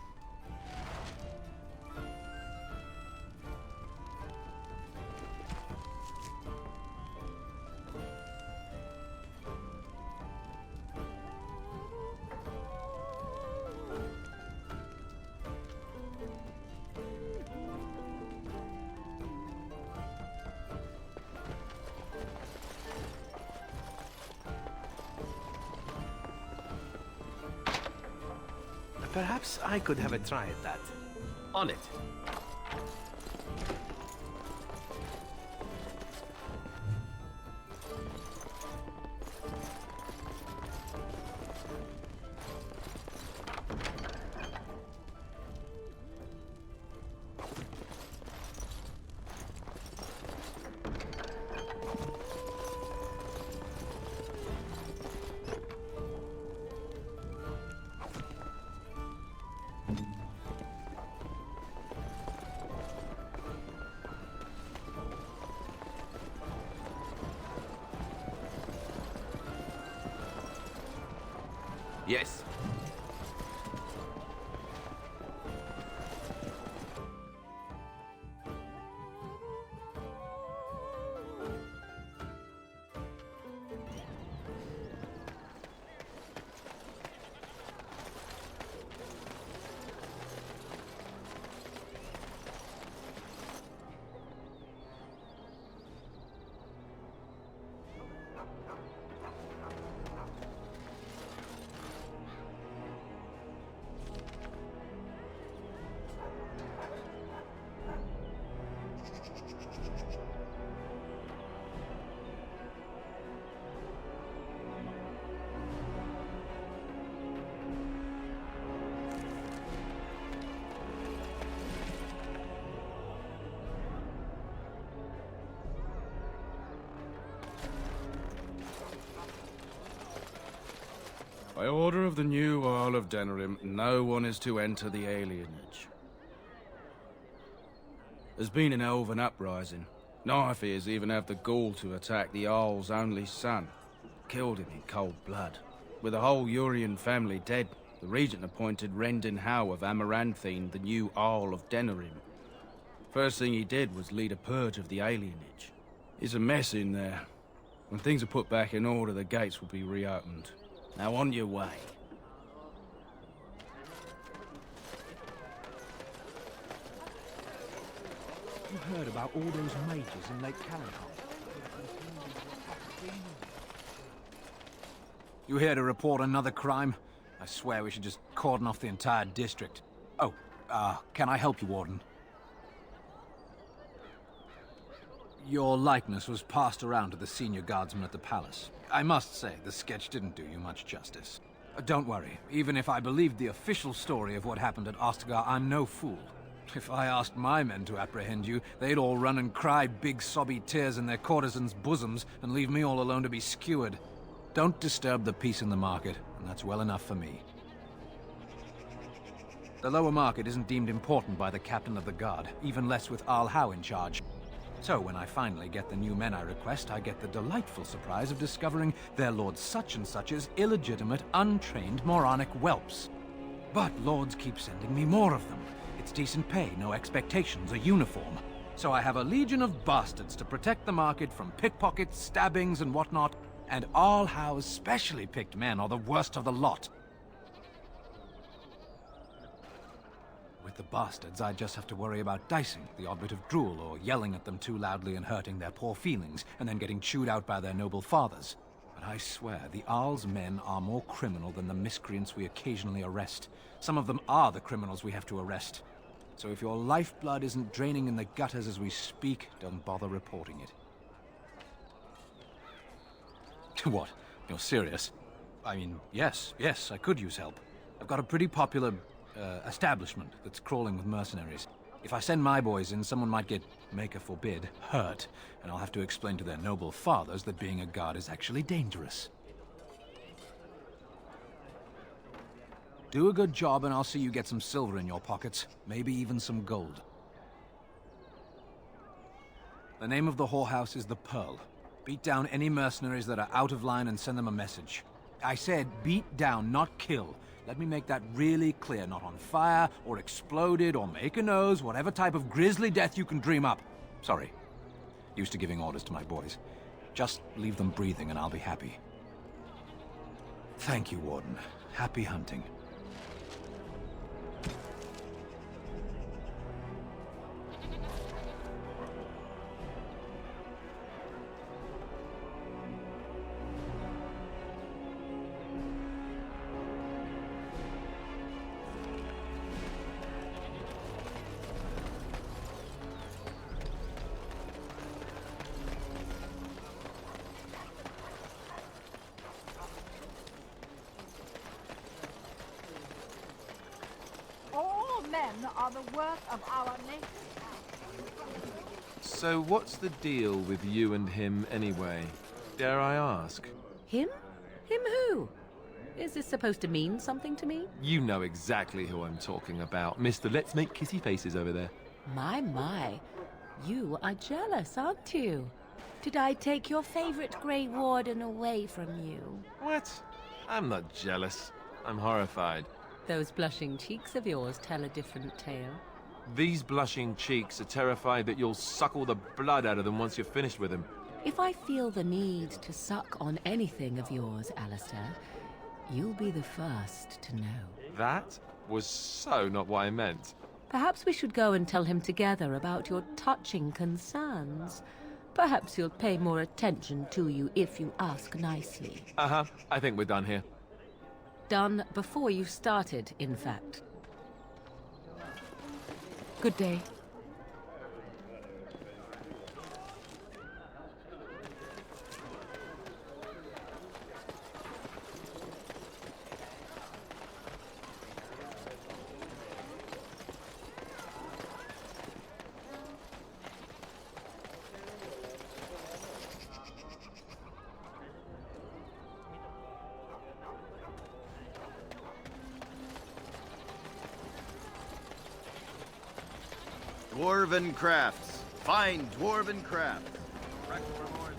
Perhaps I could have a try at that. On it. Yes. By order of the new Earl of Denerim, no one is to enter the alienage. There's been an elven uprising. Knifeears even have the gall to attack the Jarl's only son. Killed him in cold blood. With the whole Urian family dead, the regent appointed Rendon Howe of Amaranthine the new Earl of Denerim. First thing he did was lead a purge of the alienage. It's a mess in there. When things are put back in order, the gates will be reopened. Now on your way. You heard about all those mages in Lake Calincon? You here to report another crime? I swear we should just cordon off the entire district. Oh, can I help you, Warden? Your likeness was passed around to the senior guardsman at the palace. I must say, the sketch didn't do you much justice. Don't worry, even if I believed the official story of what happened at Ostagar, I'm no fool. If I asked my men to apprehend you, they'd all run and cry big sobby tears in their courtesans' bosoms and leave me all alone to be skewered. Don't disturb the peace in the market, and that's well enough for me. The lower market isn't deemed important by the captain of the guard, even less with Arl Howe in charge. So when I finally get the new men I request, I get the delightful surprise of discovering their Lord Such-and-Such's illegitimate, untrained, moronic whelps. But lords keep sending me more of them. It's decent pay, no expectations, a uniform. So I have a legion of bastards to protect the market from pickpockets, stabbings, and whatnot, and Arl Howe's specially picked men are the worst of the lot. With the bastards, I just have to worry about dicing, the odd bit of drool, or yelling at them too loudly and hurting their poor feelings, and then getting chewed out by their noble fathers. But I swear, the Arl's men are more criminal than the miscreants we occasionally arrest. Some of them are the criminals we have to arrest. So if your lifeblood isn't draining in the gutters as we speak, don't bother reporting it. What? You're serious? I mean, yes, I could use help. I've got a pretty popular establishment that's crawling with mercenaries. If I send my boys in, someone might get, maker forbid, hurt, and I'll have to explain to their noble fathers that being a guard is actually dangerous. Do a good job and I'll see you get some silver in your pockets, maybe even some gold. The name of the whorehouse is the Pearl. Beat down any mercenaries that are out of line and send them a message. I said beat down, not kill. Let me make that really clear. Not on fire, or exploded, or make a nose, whatever type of grisly death you can dream up. Sorry. Used to giving orders to my boys. Just leave them breathing and I'll be happy. Thank you, Warden. Happy hunting. Are the work of our nature. So what's the deal with you and him anyway? Dare I ask? Him? Him who? Is this supposed to mean something to me? You know exactly who I'm talking about. Mr. Let's Make Kissy Faces over there. My. You are jealous, aren't you? Did I take your favorite Grey Warden away from you? What? I'm not jealous. I'm horrified. Those blushing cheeks of yours tell a different tale. These blushing cheeks are terrified that you'll suck all the blood out of them once you're finished with him. If I feel the need to suck on anything of yours, Alistair, you'll be the first to know. That was so not what I meant. Perhaps we should go and tell him together about your touching concerns. Perhaps he'll pay more attention to you if you ask nicely. Uh-huh. I think we're done here. Done before you started, in fact. Good day. Dwarven crafts. Fine dwarven crafts. Direct from Orzammar.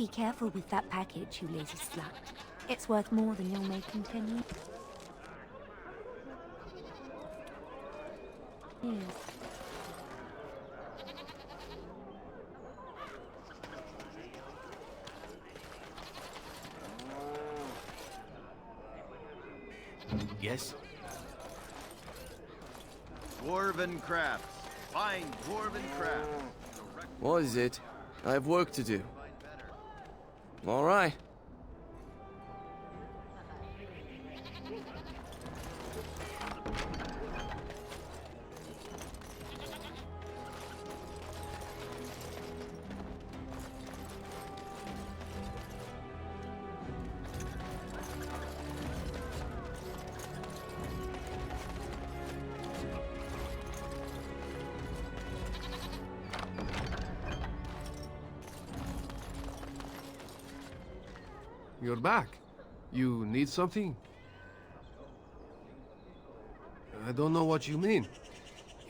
Be careful with that package, you lazy slut. It's worth more than you'll make in 10 years. Yes. Yes? Dwarven crafts. Fine dwarven crafts. What is it? I have work to do. All right. You're back. You need something? I don't know what you mean.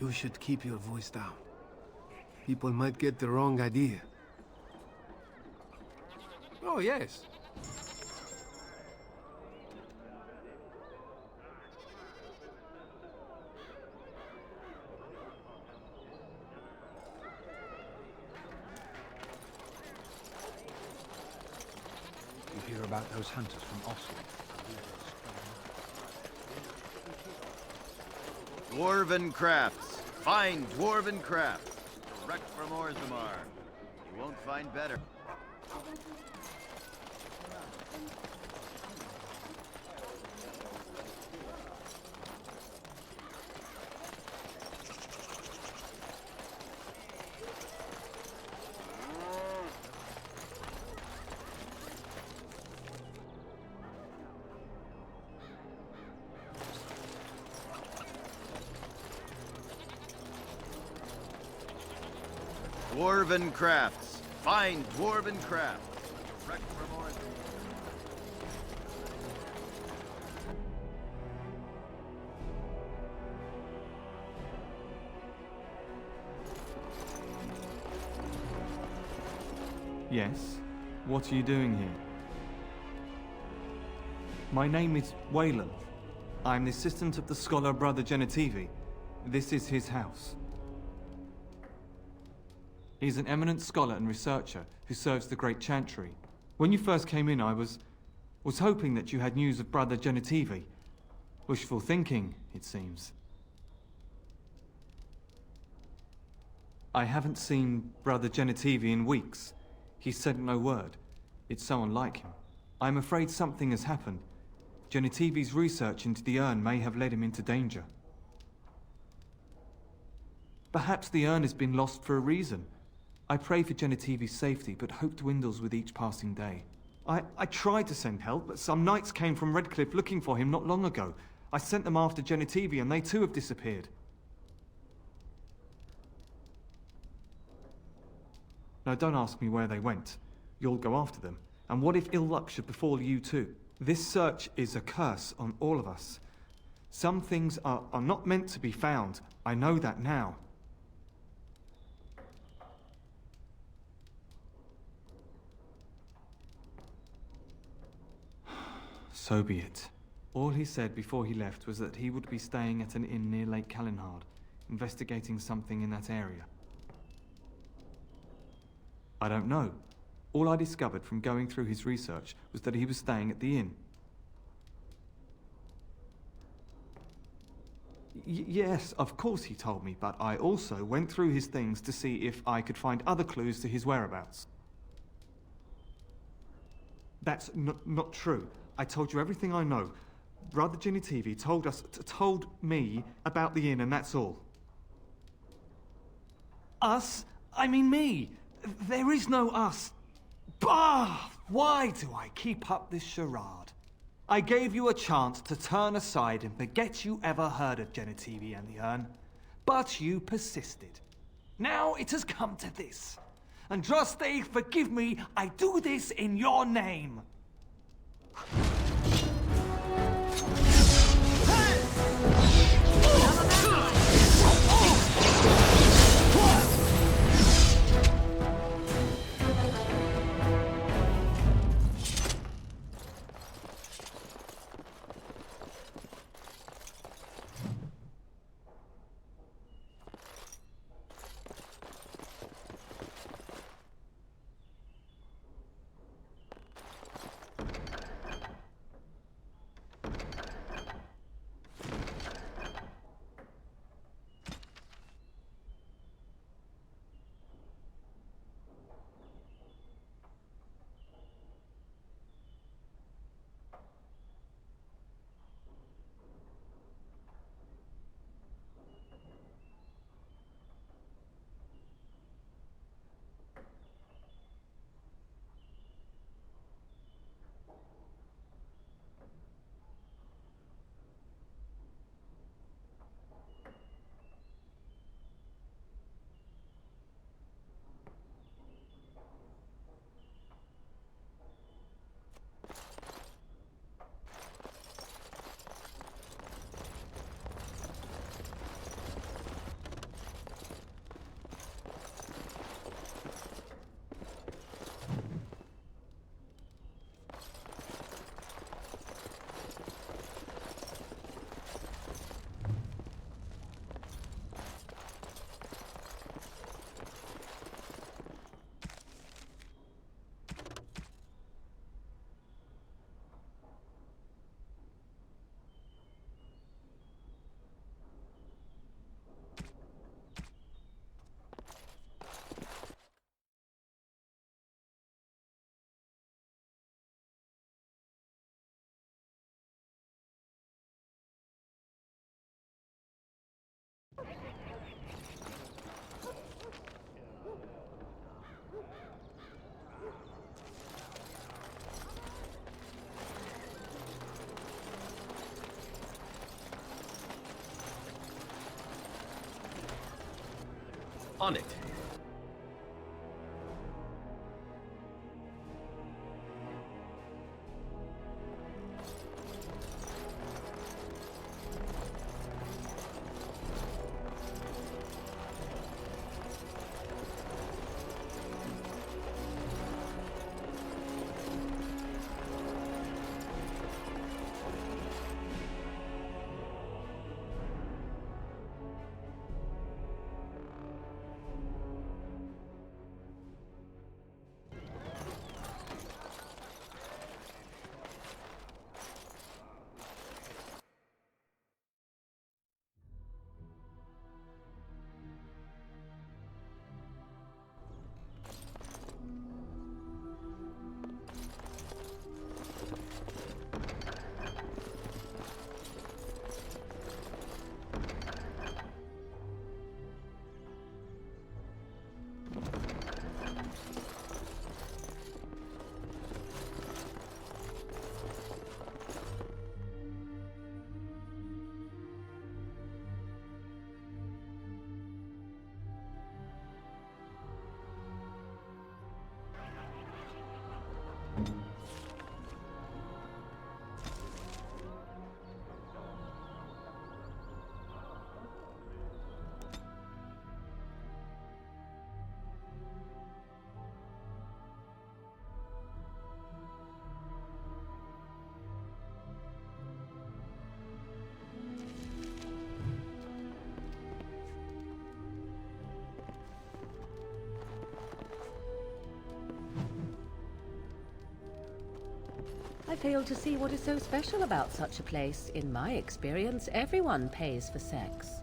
You should keep your voice down. People might get the wrong idea. Oh, yes. You hear about those hunters from Oslo? Dwarven crafts. Fine dwarven crafts. Direct from Orzammar. You won't find better. Dwarven crafts. Fine dwarven crafts. Direct from Orzammar. Yes? What are you doing here? My name is Wayland. I'm the assistant of the scholar Brother Genitivi. This is his house. He's an eminent scholar and researcher who serves the Great Chantry. When you first came in, I was hoping that you had news of Brother Genitivi. Wishful thinking, it seems. I haven't seen Brother Genitivi in weeks. He sent no word. It's so unlike him. I'm afraid something has happened. Genitivi's research into the urn may have led him into danger. Perhaps the urn has been lost for a reason. I pray for Genitivi's safety, but hope dwindles with each passing day. I tried to send help, but some knights came from Redcliffe looking for him not long ago. I sent them after Genitivi, and they too have disappeared. Now don't ask me where they went. You'll go after them. And what if ill luck should befall you too? This search is a curse on all of us. Some things are not meant to be found. I know that now. So be it. All he said before he left was that he would be staying at an inn near Lake Calenhard, investigating something in that area. I don't know. All I discovered from going through his research was that he was staying at the inn. Yes, of course he told me, but I also went through his things to see if I could find other clues to his whereabouts. That's not true. I told you everything I know. Brother Genitivi told me about the inn, and that's all. Us? I mean me. There is no us. Bah! Why do I keep up this charade? I gave you a chance to turn aside and forget you ever heard of Genitivi and the urn, but you persisted. Now it has come to this. Andraste, forgive me, I do this in your name. On it. I fail to see what is so special about such a place. In my experience, everyone pays for sex.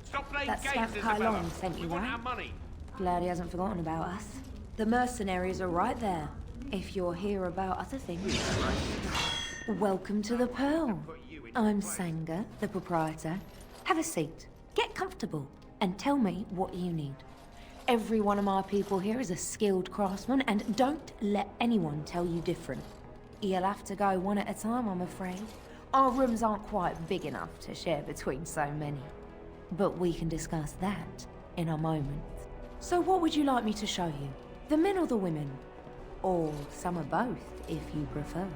Stop playing That games, scamp Isabella. Kylon sent you, We want right? our money. Glad he hasn't forgotten about us. The mercenaries are right there. If you're here about other things. Welcome to the Pearl. I'm Sanga, the proprietor. Have a seat, get comfortable, and tell me what you need. Every one of my people here is a skilled craftsman, and don't let anyone tell you different. You'll have to go one at a time, I'm afraid. Our rooms aren't quite big enough to share between so many. But we can discuss that in a moment. So what would you like me to show you? The men or the women? Or some of both, if you prefer.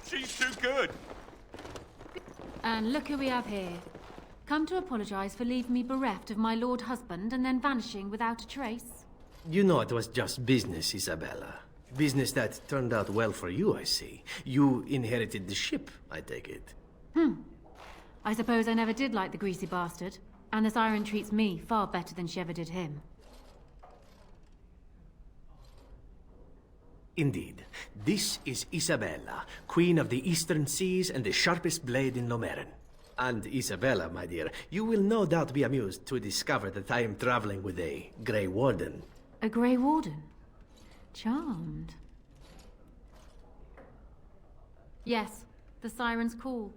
She's too good. And look who we have here. Come to apologize for leaving me bereft of my lord husband and then vanishing without a trace. You know it was just business, Isabella. Business that turned out well for you, I see. You inherited the ship, I take it. I suppose I never did like the greasy bastard. And the siren treats me far better than she ever did him. Indeed. This is Isabella, Queen of the Eastern Seas and the sharpest blade in Lomerin. And Isabella, my dear, you will no doubt be amused to discover that I am traveling with a Grey Warden. A Grey Warden? Charmed. Yes, the siren's call.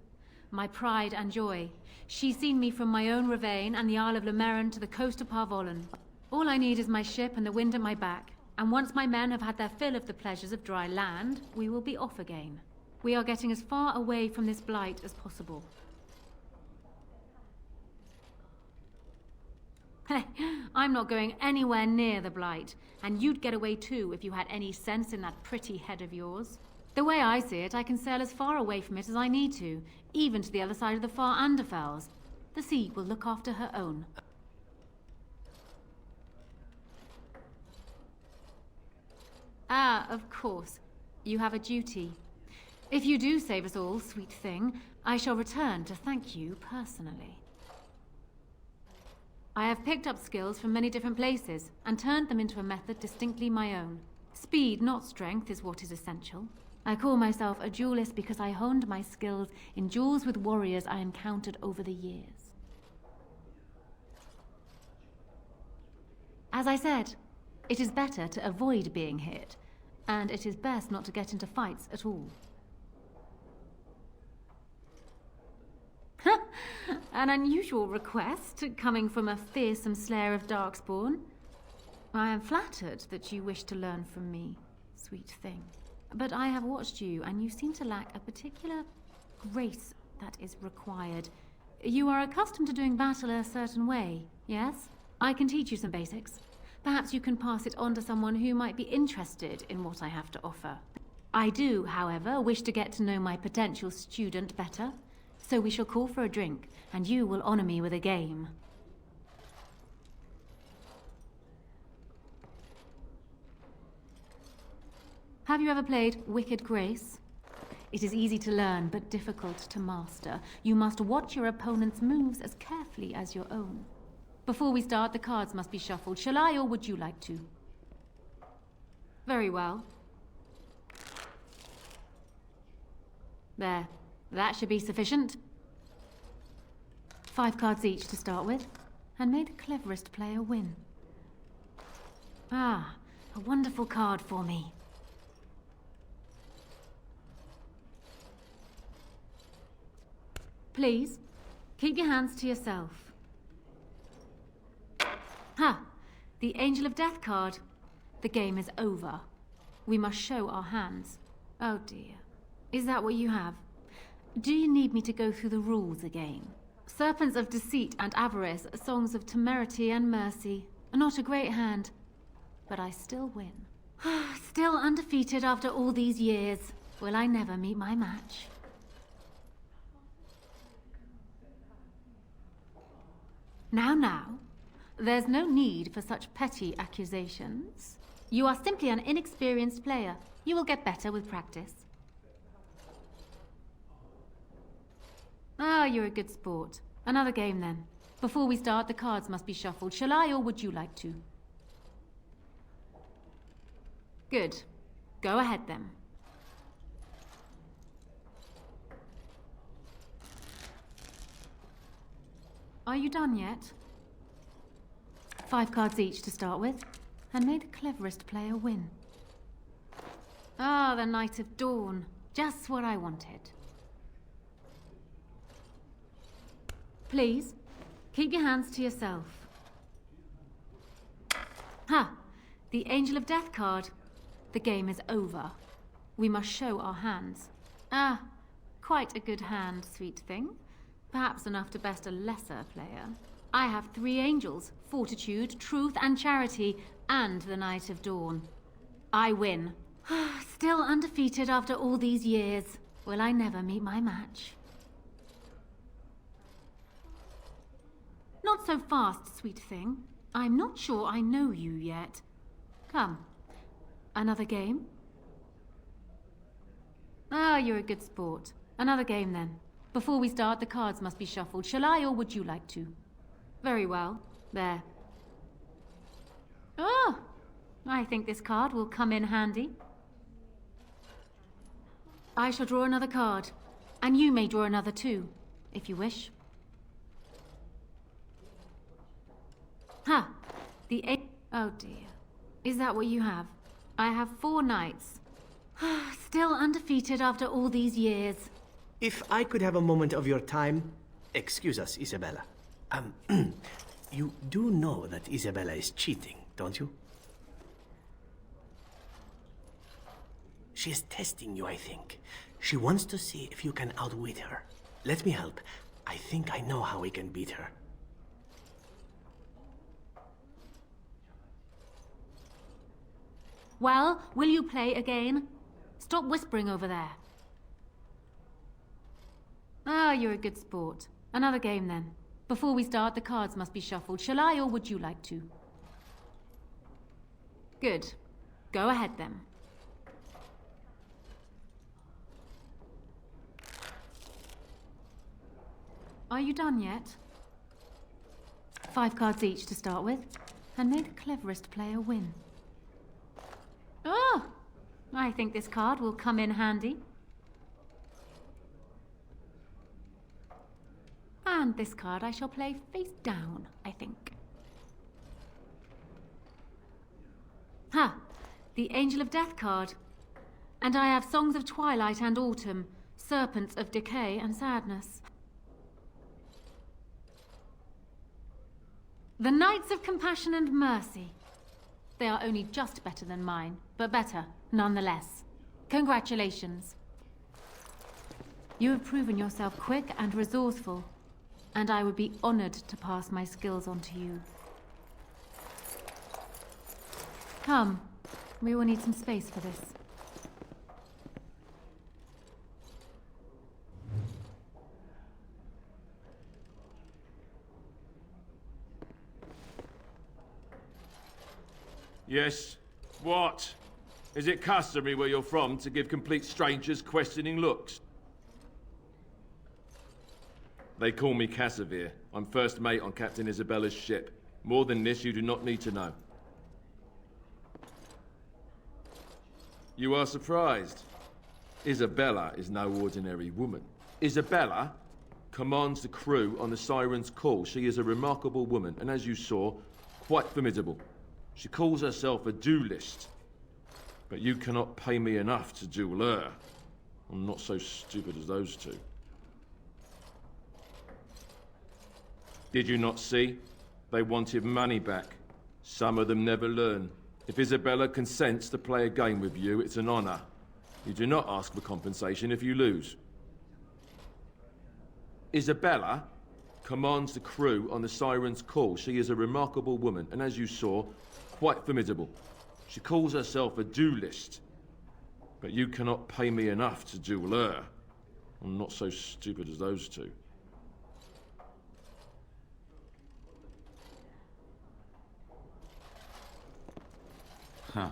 My pride and joy. She's seen me from my own Ravane and the Isle of Lomerin to the coast of Parvolan. All I need is my ship and the wind at my back. And once my men have had their fill of the pleasures of dry land, we will be off again. We are getting as far away from this blight as possible. Hey, I'm not going anywhere near the blight, and you'd get away too if you had any sense in that pretty head of yours. The way I see it, I can sail as far away from it as I need to, even to the other side of the far Anderfels. The sea will look after her own. Ah, of course. You have a duty. If you do save us all, sweet thing, I shall return to thank you personally. I have picked up skills from many different places and turned them into a method distinctly my own. Speed, not strength, is what is essential. I call myself a duelist because I honed my skills in duels with warriors I encountered over the years. As I said, It is better to avoid being hit, and it is best not to get into fights at all. An unusual request, coming from a fearsome slayer of Darkspawn. I am flattered that you wish to learn from me, sweet thing. But I have watched you, and you seem to lack a particular grace that is required. You are accustomed to doing battle a certain way, yes? I can teach you some basics. Perhaps you can pass it on to someone who might be interested in what I have to offer. I do, however, wish to get to know my potential student better. So we shall call for a drink, and you will honor me with a game. Have you ever played Wicked Grace? It is easy to learn, but difficult to master. You must watch your opponent's moves as carefully as your own. Before we start, the cards must be shuffled. Shall I, or would you like to? Very well. There. That should be sufficient. 5 cards each to start with, and may the cleverest player win. Ah, a wonderful card for me. Please, keep your hands to yourself. Ha! The Angel of Death card. The game is over. We must show our hands. Oh dear. Is that what you have? Do you need me to go through the rules again? Serpents of Deceit and Avarice, Songs of Temerity and Mercy. Not a great hand, but I still win. Still undefeated after all these years. Will I never meet my match? Now, there's no need for such petty accusations. You are simply an inexperienced player. You will get better with practice. Ah, you're a good sport. Another game then. Before we start, the cards must be shuffled. Shall I, or would you like to? Good. Go ahead then. Are you done yet? 5 cards each to start with, and may the cleverest player win. Ah, the Knight of Dawn. Just what I wanted. Please, keep your hands to yourself. Ha! The Angel of Death card. The game is over. We must show our hands. Ah, quite a good hand, sweet thing. Perhaps enough to best a lesser player. I have 3 angels, Fortitude, Truth, and Charity, and the Knight of Dawn. I win. Still undefeated after all these years. Will I never meet my match? Not so fast, sweet thing. I'm not sure I know you yet. Come. Another game? Ah, you're a good sport. Another game then. Before we start, the cards must be shuffled. Shall I, or would you like to? Very well. There. Oh! I think this card will come in handy. I shall draw another card. And you may draw another too, if you wish. Ha! Oh dear. Is that what you have? I have 4 knights. Still undefeated after all these years. If I could have a moment of your time... Excuse us, Isabella. You do know that Isabella is cheating, don't you? She is testing you, I think. She wants to see if you can outwit her. Let me help. I think I know how we can beat her. Well, will you play again? Stop whispering over there. Ah, you're a good sport. Another game then. Before we start, the cards must be shuffled. Shall I, or would you like to? Good. Go ahead then. Are you done yet? 5 cards each to start with, and may the cleverest player win. Oh! I think this card will come in handy. And this card I shall play face down, I think. Ha! The Angel of Death card. And I have Songs of Twilight and Autumn, Serpents of Decay and Sadness. The Knights of Compassion and Mercy. They are only just better than mine, but better, nonetheless. Congratulations. You have proven yourself quick and resourceful, and I would be honored to pass my skills on to you. Come, we will need some space for this. Yes? What? Is it customary where you're from to give complete strangers questioning looks? They call me Cassavir. I'm first mate on Captain Isabella's ship. More than this, you do not need to know. You are surprised. Isabella is no ordinary woman. Isabella commands the crew on the Siren's Call. She is a remarkable woman, and as you saw, quite formidable. She calls herself a duelist. But you cannot pay me enough to duel her. I'm not so stupid as those two. Did you not see? They wanted money back. Some of them never learn. If Isabella consents to play a game with you, it's an honor. You do not ask for compensation if you lose. Isabella commands the crew on the Siren's Call. She is a remarkable woman, and as you saw, quite formidable. She calls herself a duelist. But you cannot pay me enough to duel her. I'm not so stupid as those two. Huh.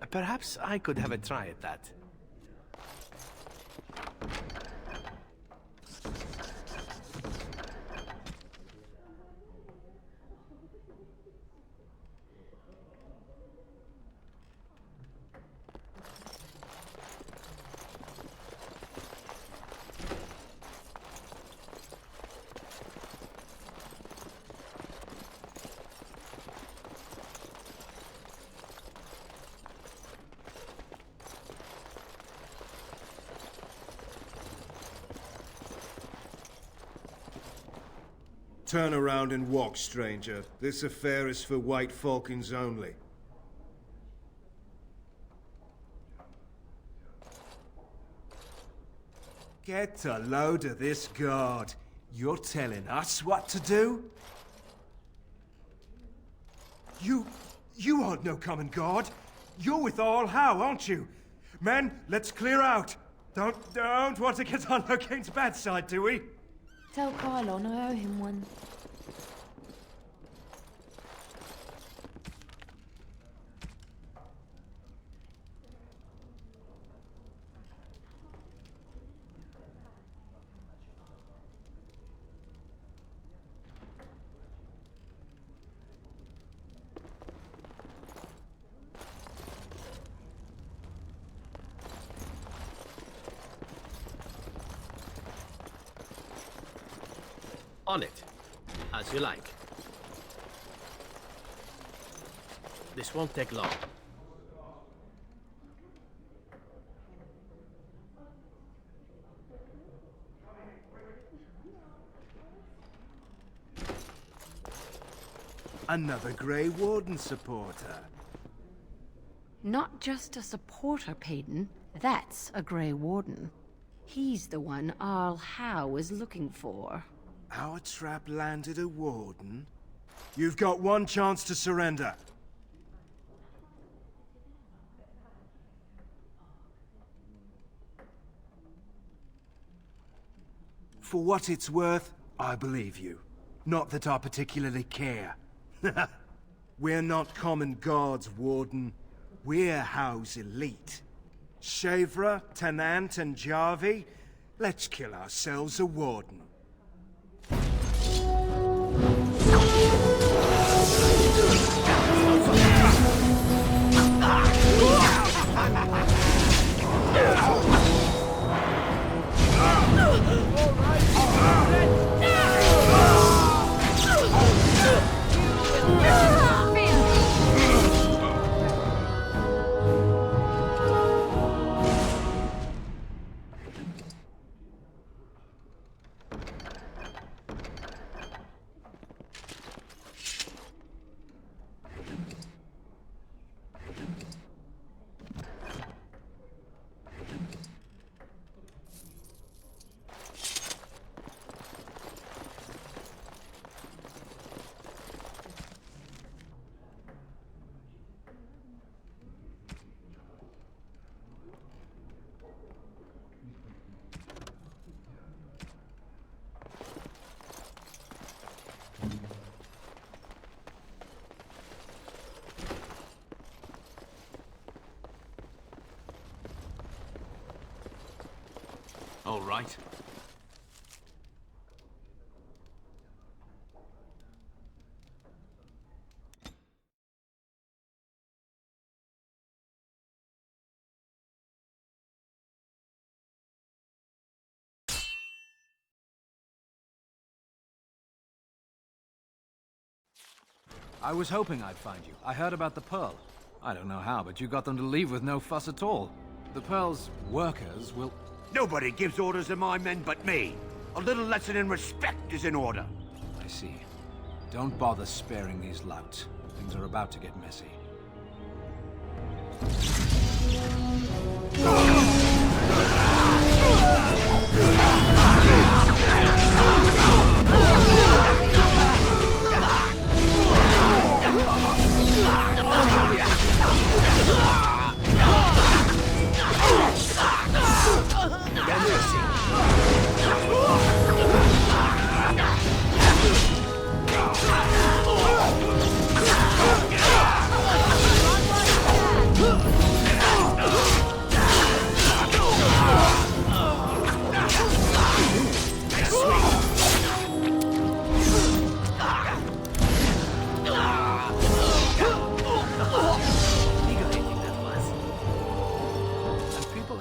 Perhaps I could have a try at that. Turn around and walk, stranger. This affair is for White Falcons only. Get a load of this guard. You're telling us what to do? You aren't no common guard. You're with All How, aren't you? Men, let's clear out. Don't want to get on Locane's bad side, do we? Tell Kylon I owe him one. On it, as you like. This won't take long. Another Grey Warden supporter. Not just a supporter, Payton. That's a Grey Warden. He's the one Arl Howe is looking for. Our trap landed a warden? You've got one chance to surrender. For what it's worth, I believe you. Not that I particularly care. We're not common guards, Warden. We're Howe's elite. Shavra, Tennant, and Jarvie, Let's kill ourselves a warden. All right. I was hoping I'd find you. I heard about the Pearl. I don't know how, but you got them to leave with no fuss at all. The Pearl's workers will... Nobody gives orders to my men but me. A little lesson in respect is in order. I see. Don't bother sparing these louts. Things are about to get messy.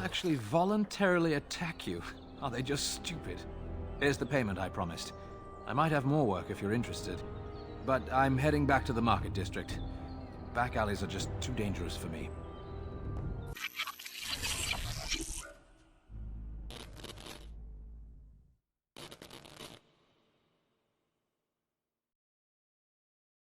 Actually voluntarily attack you. Are they just stupid? Here's the payment I promised. I might have more work if you're interested. But I'm heading back to the market district. Back alleys are just too dangerous for me.